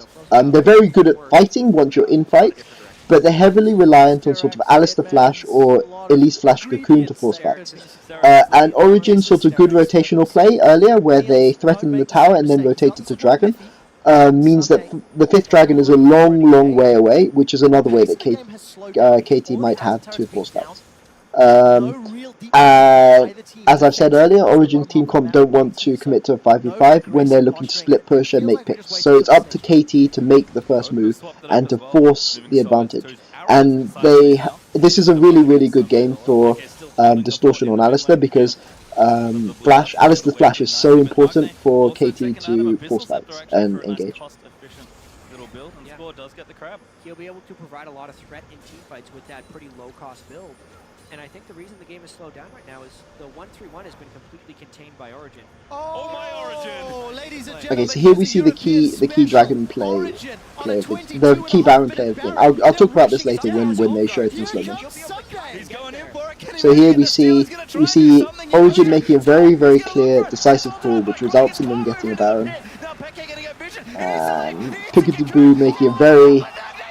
They're very good at fighting once you're in fight, but they're heavily reliant on sort of Alistar Flash or Elise Flash Cocoon to force fights. And Origin sort of good rotational play earlier, where they threatened the tower and then rotated to Dragon, means that the 5th Dragon is a long way away, which is another way that KT might have to force fights. As I've said earlier, Origin team comp don't want to commit to a 5v5 when they're looking to split push and make picks. So it's up to KT to make the first move and to force the advantage. And this is a really good game for Distortion on Alistar, because Alistar's Flash is so important for KT to force fights and engage. Little build, and Yeah. Spore does get the crab. He'll be able to provide a lot of threat in teamfights with that pretty low-cost build. And I think the reason the game is slowed down right now is the 1-3-1 has been completely contained by Origin. Oh my Origin! Ladies and Okay, gentlemen, so here we here's see the key European dragon special, play Origin on of a the 22 key Baron play of the game. I'll They're talk about this rushing later it when down. they show it in Here slow it motion. comes Sunday. He's going in for it. Can he So win here it? we The Steelers see gonna try and do something here. Origin making a very He's gonna clear look for it. decisive He's call, onto which it. results in Quick, them he's getting a firing Baron. into the pit. Now Pekke getting a vision. And Piccaboo making a very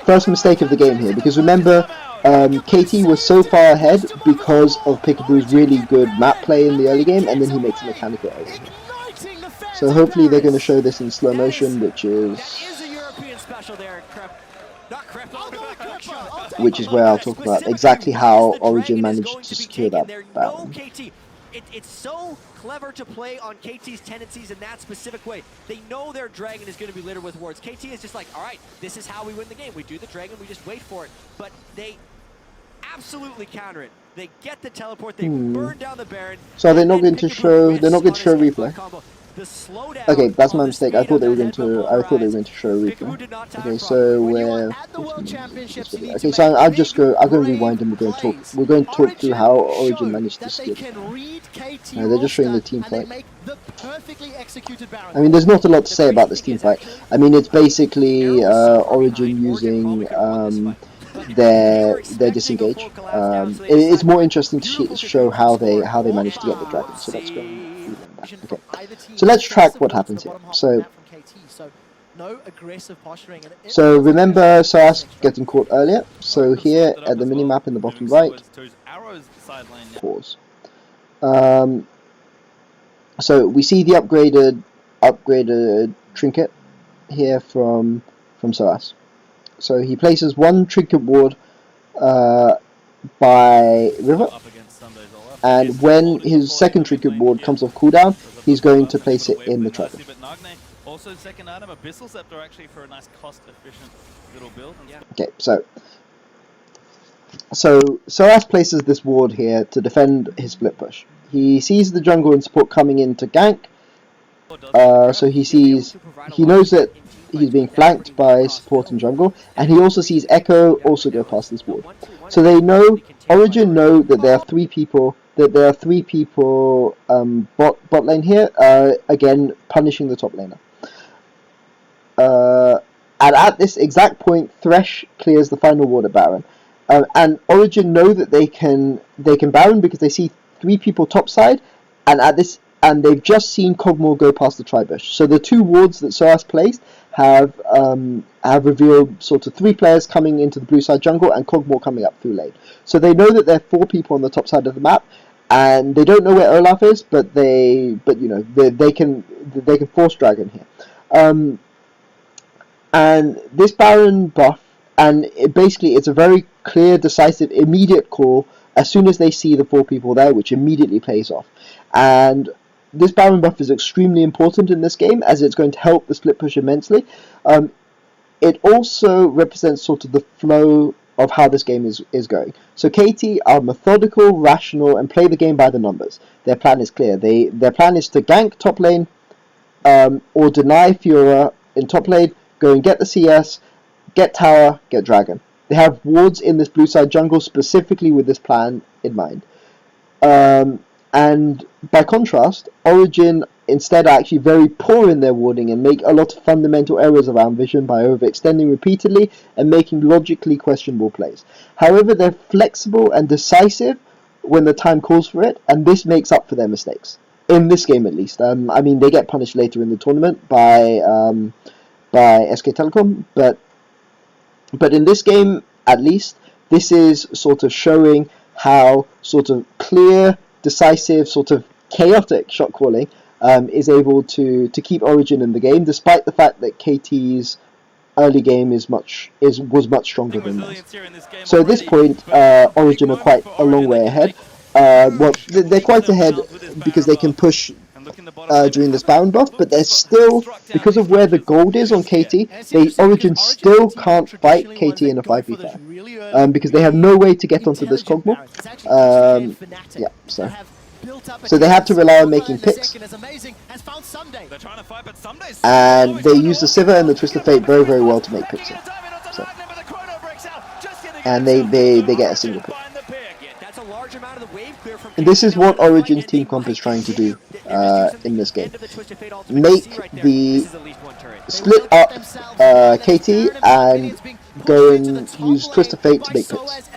first mistake of the game here, because remember, KT was so far ahead because of Piccaboo's really good map play in the early game, and then he makes a mechanical error here. Igniting the fans So of hopefully they're going to Paris. show this in slow motion, That is a European special there, Not Crep. I'll go with Crepper. I'll take which it. is where I'll talk about exactly how Origin managed to secure that Baron. KT. It's so clever to play on KT's tendencies in that specific way. They know their dragon is going to be littered with wards. KT is just like, all right, this is how we win the game. We do the dragon, we just wait for it. But they absolutely counter it. They get the teleport, they burn down the Baron. So they're and not then going to Piccaboo show. missed They're not going on to show his replay. headbutt combo. The slowdown Okay, that's on my the mistake. speed I thought of they were that going to. headbutt I thought they were rise. going to show Piccaboo replay. did not time Okay, properly. so When you're we're. at the World Championships, you need to Okay, make so I'll big, just go. I'm going to brave rewind and we're going to talk. plays. We're going to talk through how Origin showed managed to that they skip. can read KT No, they're just showing the roster team and they fight. make the perfectly executed Baron. I mean, there's not a lot to say about this team fight. I mean, it's basically Origin using their disengage. It's more interesting to show how they managed to get the dragon. So let's go. Okay. So let's track what happens here. So remember Soas getting caught earlier. So here at the minimap in the bottom right, pause. So we see the upgraded trinket here from Soas. So he places one trinket ward by river, and when his second trinket ward comes off cooldown, he's going to place it in the tribal. Also, second item, Abyssal Scepter, actually for a nice cost-efficient little build. Okay, so Soas places this ward here to defend his split push. He sees the jungle and support coming in to gank. So he knows that he's being flanked by support and jungle, and he also sees Echo also go past this ward. So Origin know that there are three people. Bot lane here, again punishing the top laner. And at this exact point, Thresh clears the final ward at Baron, and Origin know that they can Baron because they see three people topside, and they've just seen Kog'Maw go past the Tribush. So the two wards that Soas placed have revealed sort of three players coming into the blue side jungle and Kog'Maw coming up through lane. So they know that there are four people on the top side of the map, and they don't know where Olaf is, but they can force Dragon here. And this Baron buff, and it's a very clear, decisive, immediate call as soon as they see the four people there, which immediately pays off. And this Baron buff is extremely important in this game, as it's going to help the split push immensely. It also represents sort of the flow of how this game is going. So KT are methodical, rational, and play the game by the numbers. Their plan is clear. Their plan is to gank top lane, or deny Fiora in top lane, go and get the CS, get tower, get dragon. They have wards in this blue side jungle specifically with this plan in mind. And by contrast, Origin instead are actually very poor in their warding and make a lot of fundamental errors around vision by overextending repeatedly and making logically questionable plays. However, they're flexible and decisive when the time calls for it, and this makes up for their mistakes. In this game at least. I mean, they get punished later in the tournament by SK Telecom, but in this game at least, this is sort of showing how sort of clear, decisive, sort of chaotic shot calling is able to keep Origin in the game, despite the fact that KT's early game was much stronger than theirs. So at this point, Origin are quite a long way ahead. Well, they're quite ahead because they can push during this Baron buff, but they're still, because of where the gold is on KT, Origin still can't fight KT in a 5v5 because they have no way to get onto this Kog'Maw. Yeah, so So they have to rely on making picks. They're trying to fight, but Sunday's And they use the Sivir and the Twist of Fate very, very well to make picks. So. And they get a single pick. And this is what Origin's team comp is trying to do in this game. Make the split up KT and go and use Twist of Fate to make picks.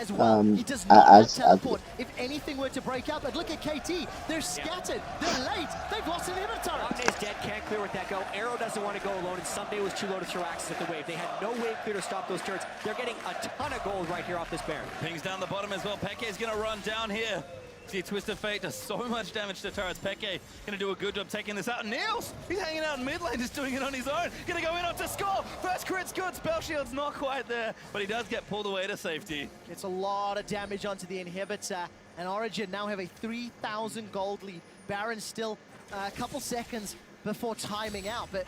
If anything were to break up, but look at KT, they're scattered, they're late, they've lost an inhibitor. Is dead, can't clear with that go. Arrow doesn't want to go alone, and Someday was too low to throw axes at the wave. They had no wave clear to stop those turrets. They're getting a ton of gold right here off this Baron. Pings down the bottom as well. Peke is going to run down here. See, Twist of Fate does so much damage to turrets. Peke going to do a good job taking this out. Niels, he's hanging out in mid lane, just doing it on his own. Going to go in on to score. First crit's good. Spell shield's not quite there, but he does get pulled away to safety. It's a lot of damage onto the inhibitor, and Origin now have a 3,000 gold lead. Baron still a couple seconds before timing out, but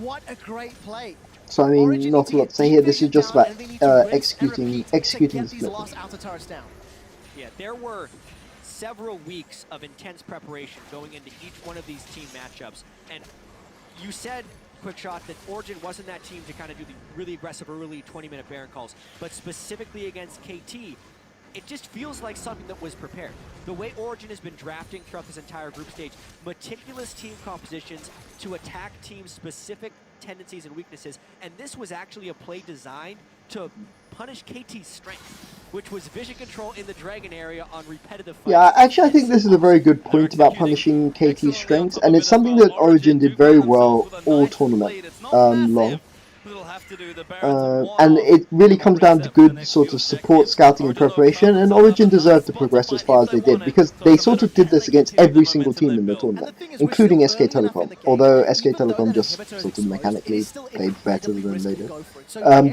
what a great play. So I mean, not a lot to say here. This is just about executing the split. Yeah, there were several weeks of intense preparation going into each one of these team matchups, and you said, Quickshot, that Origin wasn't that team to kind of do the really aggressive early 20-minute Baron calls, but specifically against KT, it just feels like something that was prepared. The way Origin has been drafting throughout this entire group stage, meticulous team compositions to attack teams' specific tendencies and weaknesses, and this was actually a play designed to punish KT's strength, which was vision control in the Dragon area on repetitive fights. Yeah, actually I think this is a very good point about punishing KT's strengths, and it's something that Origin did very well all tournament long. And it really comes down to good sort of support, scouting and preparation, and Origin deserved to progress as far as they did, because they sort of did this against every single team in the tournament, including SK Telecom, although SK Telecom just sort of mechanically played better than they did.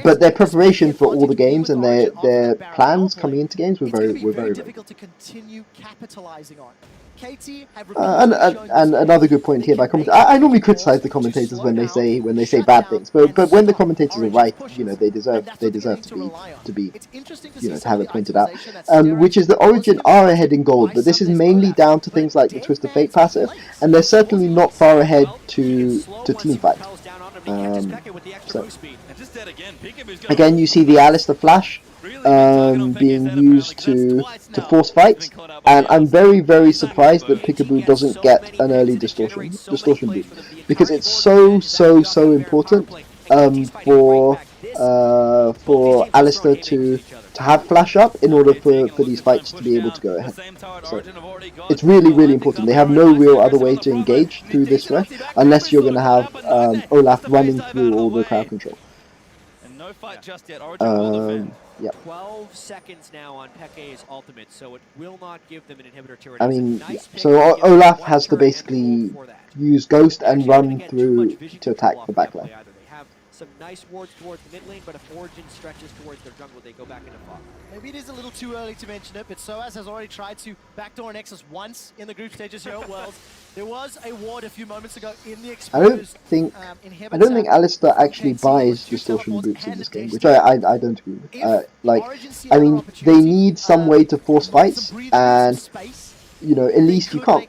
But their preparation for all the games and their plans coming into games were very difficult to continue capitalizing on. And another good point here by commentators. I normally criticize the commentators when they say bad things, but when the commentators are right, you know, they deserve to be to have it pointed out. Which is that Origin are ahead in gold, but this is mainly down to things like the Twist of Fate passive, and they're certainly not far ahead to team fight. So again, you see the Alistar flash being used to force fights, and I'm very surprised that Piccaboo doesn't get an early distortion boot, because it's so important for Alistar to have flash up in order for these fights to be able to go ahead. So it's really important. They have no real other way to engage through this threat unless you're going to have Olaf running through all the crowd control. No fight just yet. Origin will defend. Yep. 12 seconds now on Peke's ultimate, so it will not give them an inhibitor turret. I mean, so Olaf has to basically use Ghost and run through to attack the backline. They have some nice wards towards the mid lane, but if Origin stretches towards their jungle, they go back into fog. Maybe it is a little too early to mention it, but Soaz has already tried to backdoor Nexus once in the group stages here at Worlds. There was a ward a few moments ago in the exposed I don't think Alistar actually buys distortion boots in this game, which I don't agree with. I mean, they need some way to force fights, and you know, at least you can't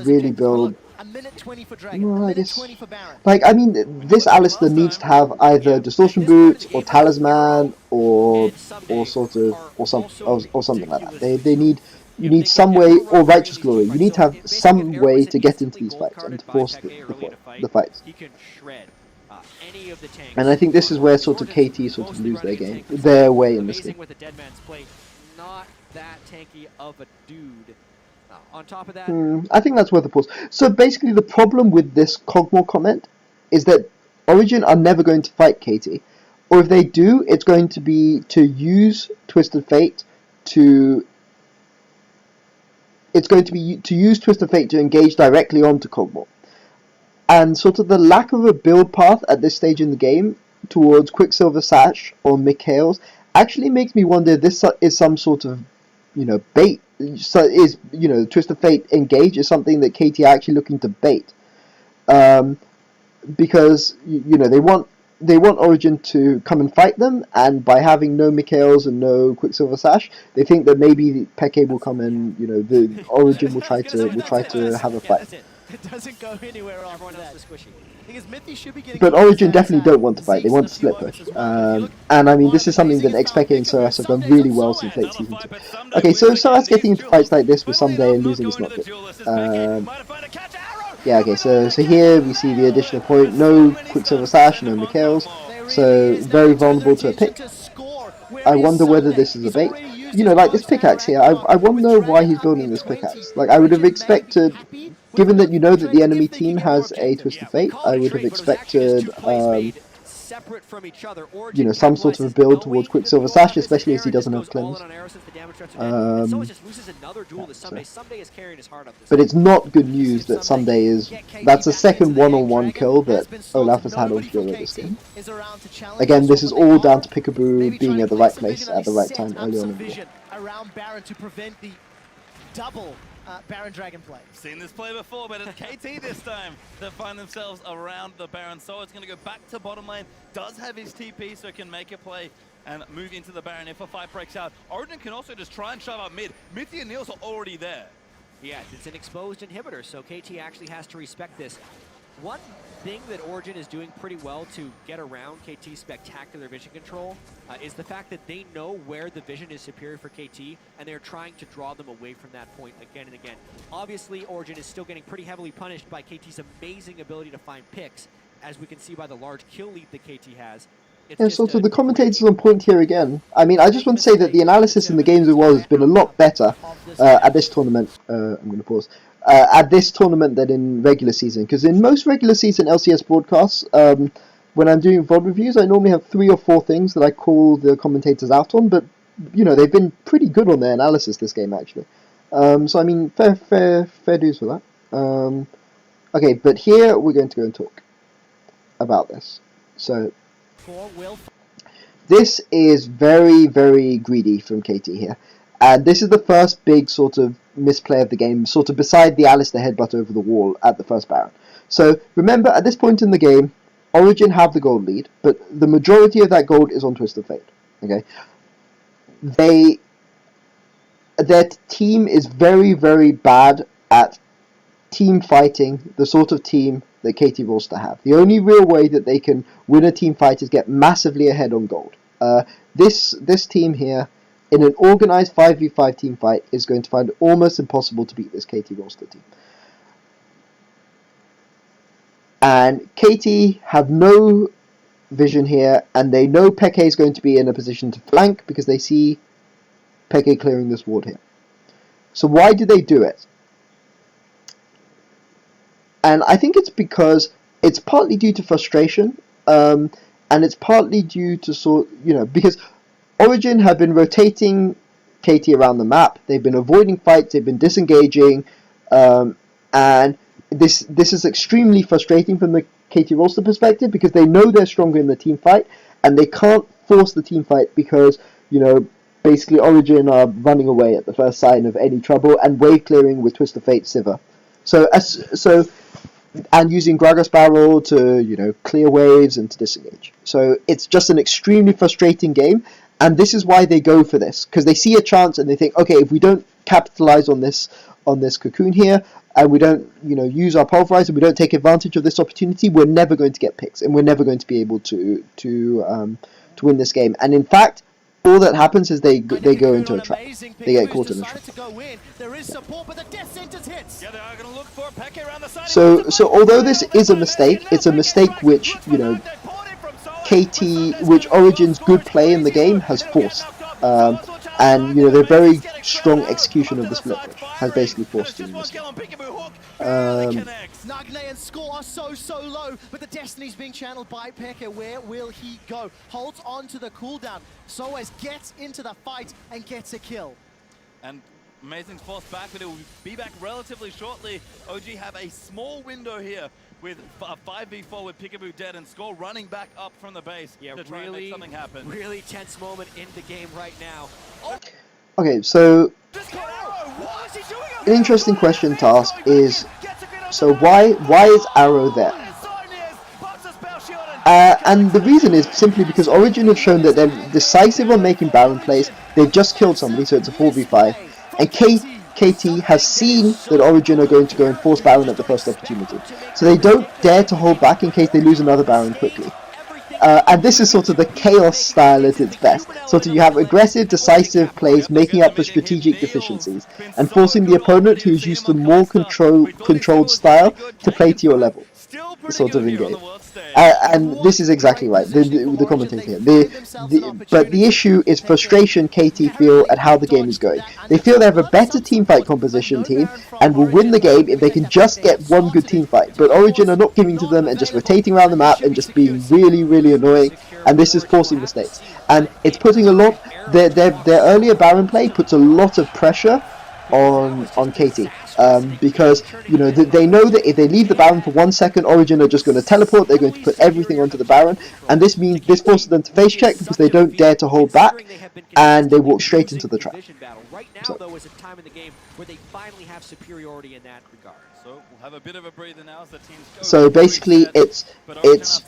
really build. A minute 20 for Dragon, a minute 20 for Baron. Like, I mean, this Alistar needs to have either distortion boots or talisman or something like that. You need some way, or righteous glory. You need to have some way to get into these fights and to force the fights. And I think this is where sort of KT sort of lose their way in this game. With the dead man's plate, not that tanky of a dude. On top of that, I think that's worth a pause. So basically, the problem with this Cogmore comment is that Origin are never going to fight KT, or if they do, it's going to be to use Twisted Fate to. It's going to be to use Twisted Fate to engage directly onto Cogmore, and sort of the lack of a build path at this stage in the game towards Quicksilver Sash or Mikhail's actually makes me wonder if this is some sort of, you know, bait. So is, you know, Twist of Fate engage is something that KT are actually looking to bait, because you know, they want they want Origin to come and fight them, and by having no Mikhails and no Quicksilver Sash, they think that maybe Peke will come and the Origin will try to have a fight. That's it. It doesn't go anywhere after Everyone else that. is squishy. Because Mithy should be getting But a lot of Origin stats definitely out. don't want to fight. They want to Zeke's and a split few push. moments as well. And I mean, this is something that Xpeke and Soras have done really well since late season 2. Okay, so Soras getting into fights like this with Someday and losing is not good. Yeah, okay, so here we see the additional point. No Quicksilver Sash, no Mikhails. So very vulnerable to a pick. I wonder whether this is a bait. Like this pickaxe here, I wonder why he's building this pickaxe. Like, I would have expected, given that that the enemy team has a Twisted Fate, I would have expected, separate from each other. some sort of build towards Quicksilver Sash, especially as he doesn't have cleanse. But it's not good news that Someday is... That's the second one-on-one kill that Olaf has had on Fiora this game. Again, this is all down to Piccaboo being at the right place at the right time early on in the game. Around Baron to prevent the double Baron Dragon play. Seen this play before, but it's KT this time that find themselves around the Baron. So it's going to go back to bottom lane. Does have his TP, so can make a play and move into the Baron if a fight breaks out. Origin can also just try and shove up mid. Mithy and Niels are already there. Yeah, it's an exposed inhibitor, so KT actually has to respect this. One thing that Origin is doing pretty well to get around KT's spectacular vision control is the fact that they know where the vision is superior for KT, and they're trying to draw them away from that point again and again. Obviously, Origin is still getting pretty heavily punished by KT's amazing ability to find picks, as we can see by the large kill lead that KT has. Yeah, sort of the commentators on point here again. I mean, I just want to say that the analysis in the games as well has been a lot better at this tournament. I'm going to pause. At this tournament than in regular season, because in most regular season LCS broadcasts, when I'm doing VOD reviews, I normally have 3 or 4 things that I call the commentators out on, but they've been pretty good on their analysis this game actually. So I mean, fair dues for that. Okay, but here we're going to go and talk about this. So this is very, very greedy from KT here. And this is the first big sort of misplay of the game, sort of beside the Alistair headbutt over the wall at the first Baron. So remember, at this point in the game, Origin have the gold lead, but the majority of that gold is on Twisted Fate. Okay, their team is very, very bad at team fighting, the sort of team that KT Rolster have. The only real way that they can win a team fight is get massively ahead on gold. This team here, in an organized 5v5 team fight, is going to find it almost impossible to beat this KT Rolster team. And KT have no vision here, and they know Peke is going to be in a position to flank because they see Peke clearing this ward here. So why do they do it? And I think it's because it's partly due to frustration, and it's partly due to because Origin have been rotating KT around the map. They've been avoiding fights. They've been disengaging, and this is extremely frustrating from the KT Rolster perspective because they know they're stronger in the team fight, and they can't force the team fight because basically Origin are running away at the first sign of any trouble and wave clearing with Twist of Fate Sivir. And using Gragas Barrel to clear waves and to disengage. So it's just an extremely frustrating game. And this is why they go for this, because they see a chance and they think, okay, if we don't capitalize on this cocoon here, and we don't use our pulverize, and we don't take advantage of this opportunity, we're never going to get picks, and we're never going to be able to win this game. And in fact, all that happens is they go into a trap. They get caught in a trap. So although this is a mistake, it's a mistake which which Origin's good play in the game has forced. And their very strong execution of the split push has basically forced him in this game. Nagne and Score are so low, but the destiny's being channeled by Peke. Where will he go? Holds on to the cooldown. Soaz gets into the fight and gets a kill. And Amazing's forced back, but it will be back relatively shortly. OG have a small window here with a 5v4 with Piccaboo dead and Score running back up from the base to try and make something happen. Really tense moment in the game right now. Okay, so an interesting question to ask is, so why is Arrow there? And the reason is simply because Origin have shown that they're decisive on making Baron plays. They've just killed somebody, so it's a 4v5. And KT has seen that Origin are going to go and force Baron at the first opportunity. So they don't dare to hold back in case they lose another Baron quickly. And this is sort of the chaos style at its best. Sort of you have aggressive, decisive plays making up for strategic deficiencies and forcing the opponent who is used to more controlled style to play to your level. Sort of in-game. And this is exactly right, the commentator here. But the issue is frustration KT feel at how the game is going. They feel they have a better teamfight composition team and will win the game if they can just get one good teamfight. But Origin are not giving to them and just rotating around the map and just being really, really annoying. And this is forcing mistakes. And it's putting a lot... Their earlier Baron play puts a lot of pressure on KT. Because they know that if they leave the Baron for 1 second, Origin are just going to teleport. They're going to put everything onto the Baron, and this forces them to face check because they don't dare to hold back, and they walk straight into the trap. Right now, though, is a time in the game where they finally have superiority in that regard. So we'll have a bit of a breather now as the teams go. So basically, it's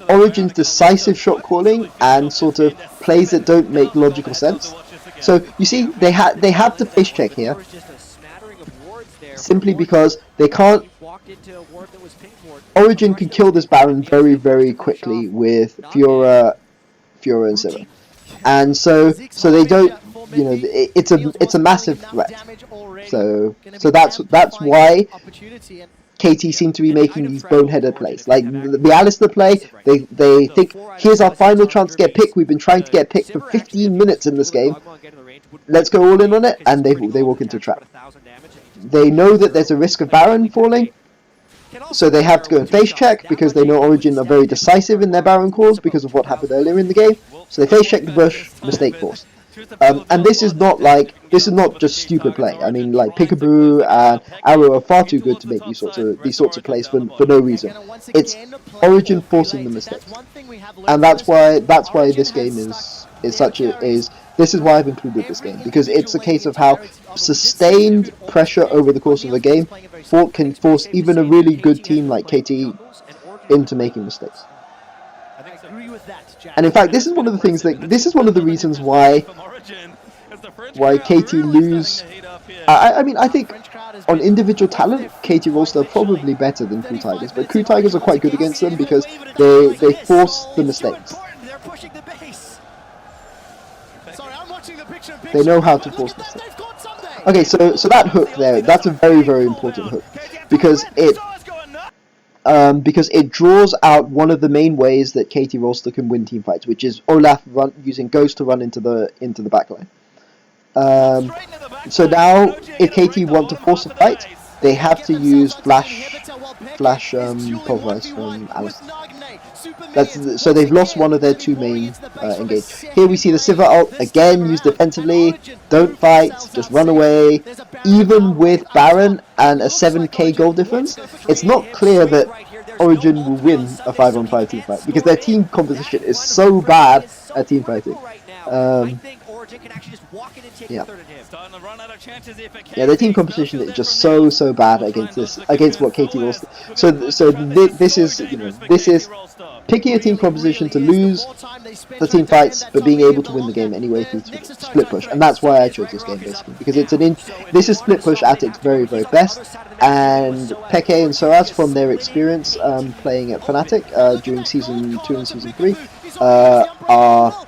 Origin's decisive shot calling and sort of plays that don't make logical sense. So you see, they have to face check here. Simply because they can't. Origin can kill this Baron very, very quickly with Fiora and Sivir, and so they don't. It's a massive threat. So that's why KT seem to be making these boneheaded plays. Like the Alistair play, they think here's our final chance to get picked. We've been trying to get picked for 15 minutes in this game. Let's go all in on it, and they walk into a trap. They know that there's a risk of Baron falling, so they have to go and face check because they know Origin are very decisive in their Baron calls because of what happened earlier in the game. So they face check the bush, mistake forced. And this is not just stupid play. I mean, like Piccaboo and Arrow are far too good to make these sorts of plays for no reason. It's Origin forcing the mistakes, and that's why this game is. This is why I've included this game, because it's a case of how sustained pressure over the course of a game can force even a really good team like KT into making mistakes. And in fact, this is one of the reasons why KT lose. I mean, I think on individual talent, KT Rolster are probably better than Crew Tigers, but Crew Tigers are quite good against them because they force the mistakes. They know how to force mistakes. Okay, so that hook there, that's a very, very important hook because it draws out one of the main ways that KT Rolster can win team fights, which is Olaf using Ghost to run into the backline. So now, if KT want to force a fight, they have to use flash pulverize from Alice. So they've lost one of their two main engage. Here we see the Sivir ult again used defensively. Don't fight, just run away. Even with Baron and a 7k gold difference, it's not clear that Origin will win a 5-on-5 team fight because their team composition is so bad at team fighting. Yeah, their team composition is just so bad against what KT Rolster. So this is picking a team composition to lose the team fights, but being able to win the game anyway through split push, and that's why I chose this game basically because this is split push at its very, very best, and Peke and Soaz from their experience playing at Fnatic during season 2 and season 3 are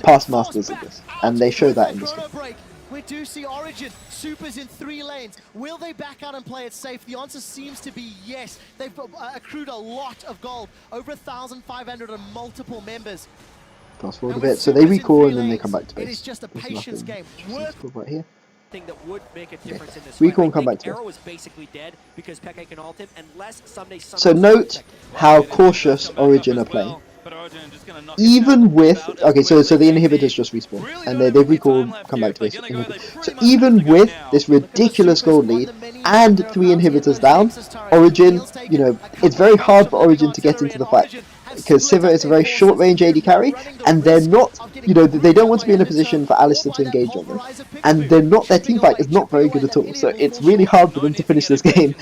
past masters of this, and they show that in this game. We do see Origin, supers in 3 lanes. Will they back out and play it safe? The answer seems to be yes. They've accrued a lot of gold, over 1,500 and multiple members. Fast forward a bit, so they recall and then they come back to base. It is just a patience game. Right here. That would make a difference in this recall and come back to Arrow is basically dead because Peke can ult him, unless someday so note how cautious Origin are playing. Even with so the inhibitors just respawn and they've recalled, come back to base. So even with this ridiculous gold lead and 3 inhibitors down, Origin, it's very hard for Origin to get into the fight because Sivir is a very short range AD carry, and they're not, they don't want to be in a position for Alistair to engage on them, and their team fight is not very good at all. So it's really hard for them to finish this game.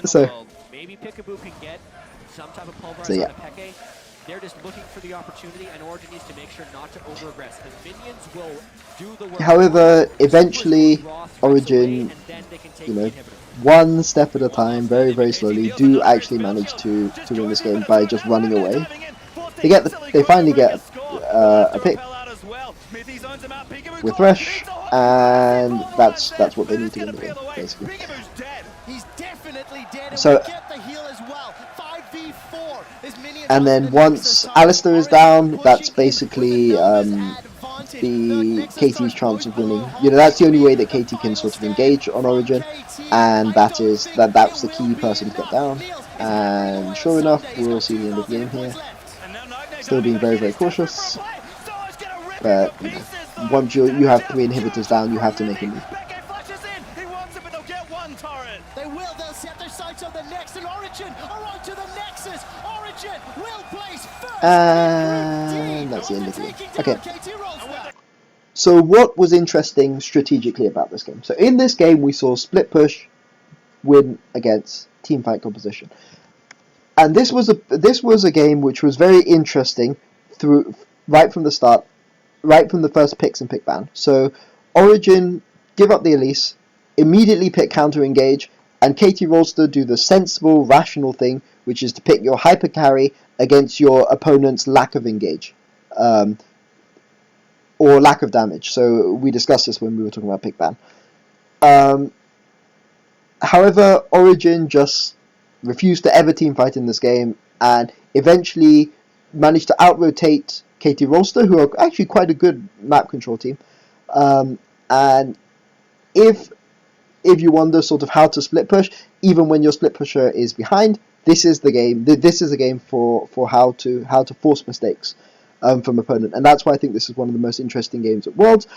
So maybe Piccaboo can get some type of pulverize So, yeah. out of Peke. They're just looking for the opportunity, and Origin needs to make sure not to over-aggress, because minions will do the work. However, eventually, Draw threats Origin, away, and then they can take you the know, inhibitor. one step at a time, very, very slowly, do actually manage to win this game by just running away. They finally get a pick with Thresh, and that's what they need to win the game, basically. He's definitely dead, and So, we get the heal as well. 5v4 is minions and onto then the once Nexus side. Alistair is Origin down, that's pushing in with basically the numbers advantage. The Nexus KT's turret chance goes of below winning. half You know, that's the only HP. way that The KT can final sort of stand engage on from Origin, KT. and I don't think that's it the will key be person to get enough. down. Niels is hammering And away sure on enough, Sunday. He's we'll got see the end of the 2,000 game here. points left. Still being very, very cautious, but you know, once you have 3 inhibitors down, you have to make a move. They will. They'll set their sights on the next, and Origin are on to the Nexus. Origin will place first. And that's the end of the game. Okay. KT Rolster. So what was interesting strategically about this game? So in this game, we saw split push win against teamfight composition, and this was a game which was very interesting right from the start, right from the first picks and pick ban. So Origin give up the Elise, immediately pick counter engage, and KT Rolster do the sensible, rational thing, which is to pick your hyper carry against your opponent's lack of engage. Or lack of damage. So we discussed this when we were talking about pick ban. However, Origin just refused to ever teamfight in this game, and eventually managed to out-rotate KT Rolster, who are actually quite a good map control team. And if you wonder sort of how to split push, even when your split pusher is behind, this is the game. This is a game for how to force mistakes from opponent, and that's why I think this is one of the most interesting games at Worlds.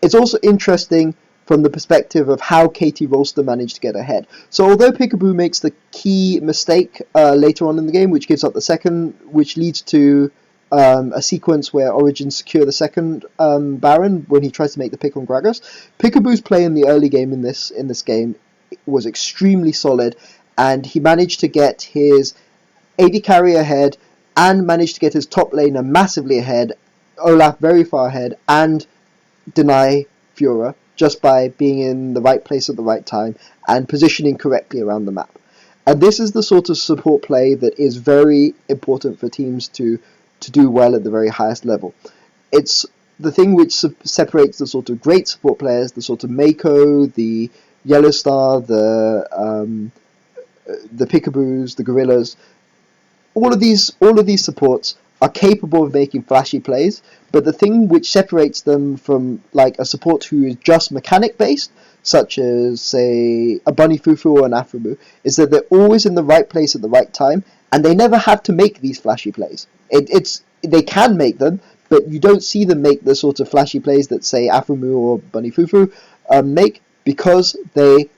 It's also interesting from the perspective of how KT Rolster managed to get ahead. So although Piccaboo makes the key mistake later on in the game, which gives up the second, which leads to a sequence where Origin secure the second Baron when he tries to make the pick on Gragas, Piccaboo's play in the early game in this game was extremely solid, and he managed to get his AD carry ahead, and managed to get his top laner massively ahead, Olaf very far ahead, and deny Fiora just by being in the right place at the right time and positioning correctly around the map. And this is the sort of support play that is very important for teams to do well at the very highest level. It's the thing which separates the sort of great support players, the sort of Mako, the Yellowstar, the Pickaboos, the Gorillas. All of these supports are capable of making flashy plays, but the thing which separates them from like a support who is just mechanic based, such as say a Bunny Fufu or an Afrobu, is that they're always in the right place at the right time, and they never have to make these flashy plays. They can make them, but you don't see them make the sort of flashy plays that say Afromu or Bunny Fufu make, because they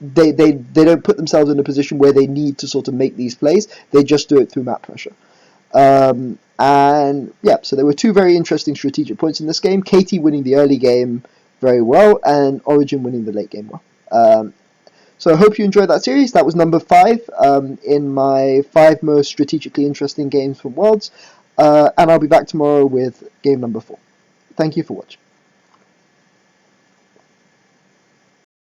don't put themselves in a position where they need to sort of make these plays. They just do it through map pressure. And yeah, so there were 2 very interesting strategic points in this game. KT winning the early game very well, and Origin winning the late game well. So I hope you enjoyed that series. That was number 5 in my 5 most strategically interesting games from Worlds. And I'll be back tomorrow with game number 4. Thank you for watching.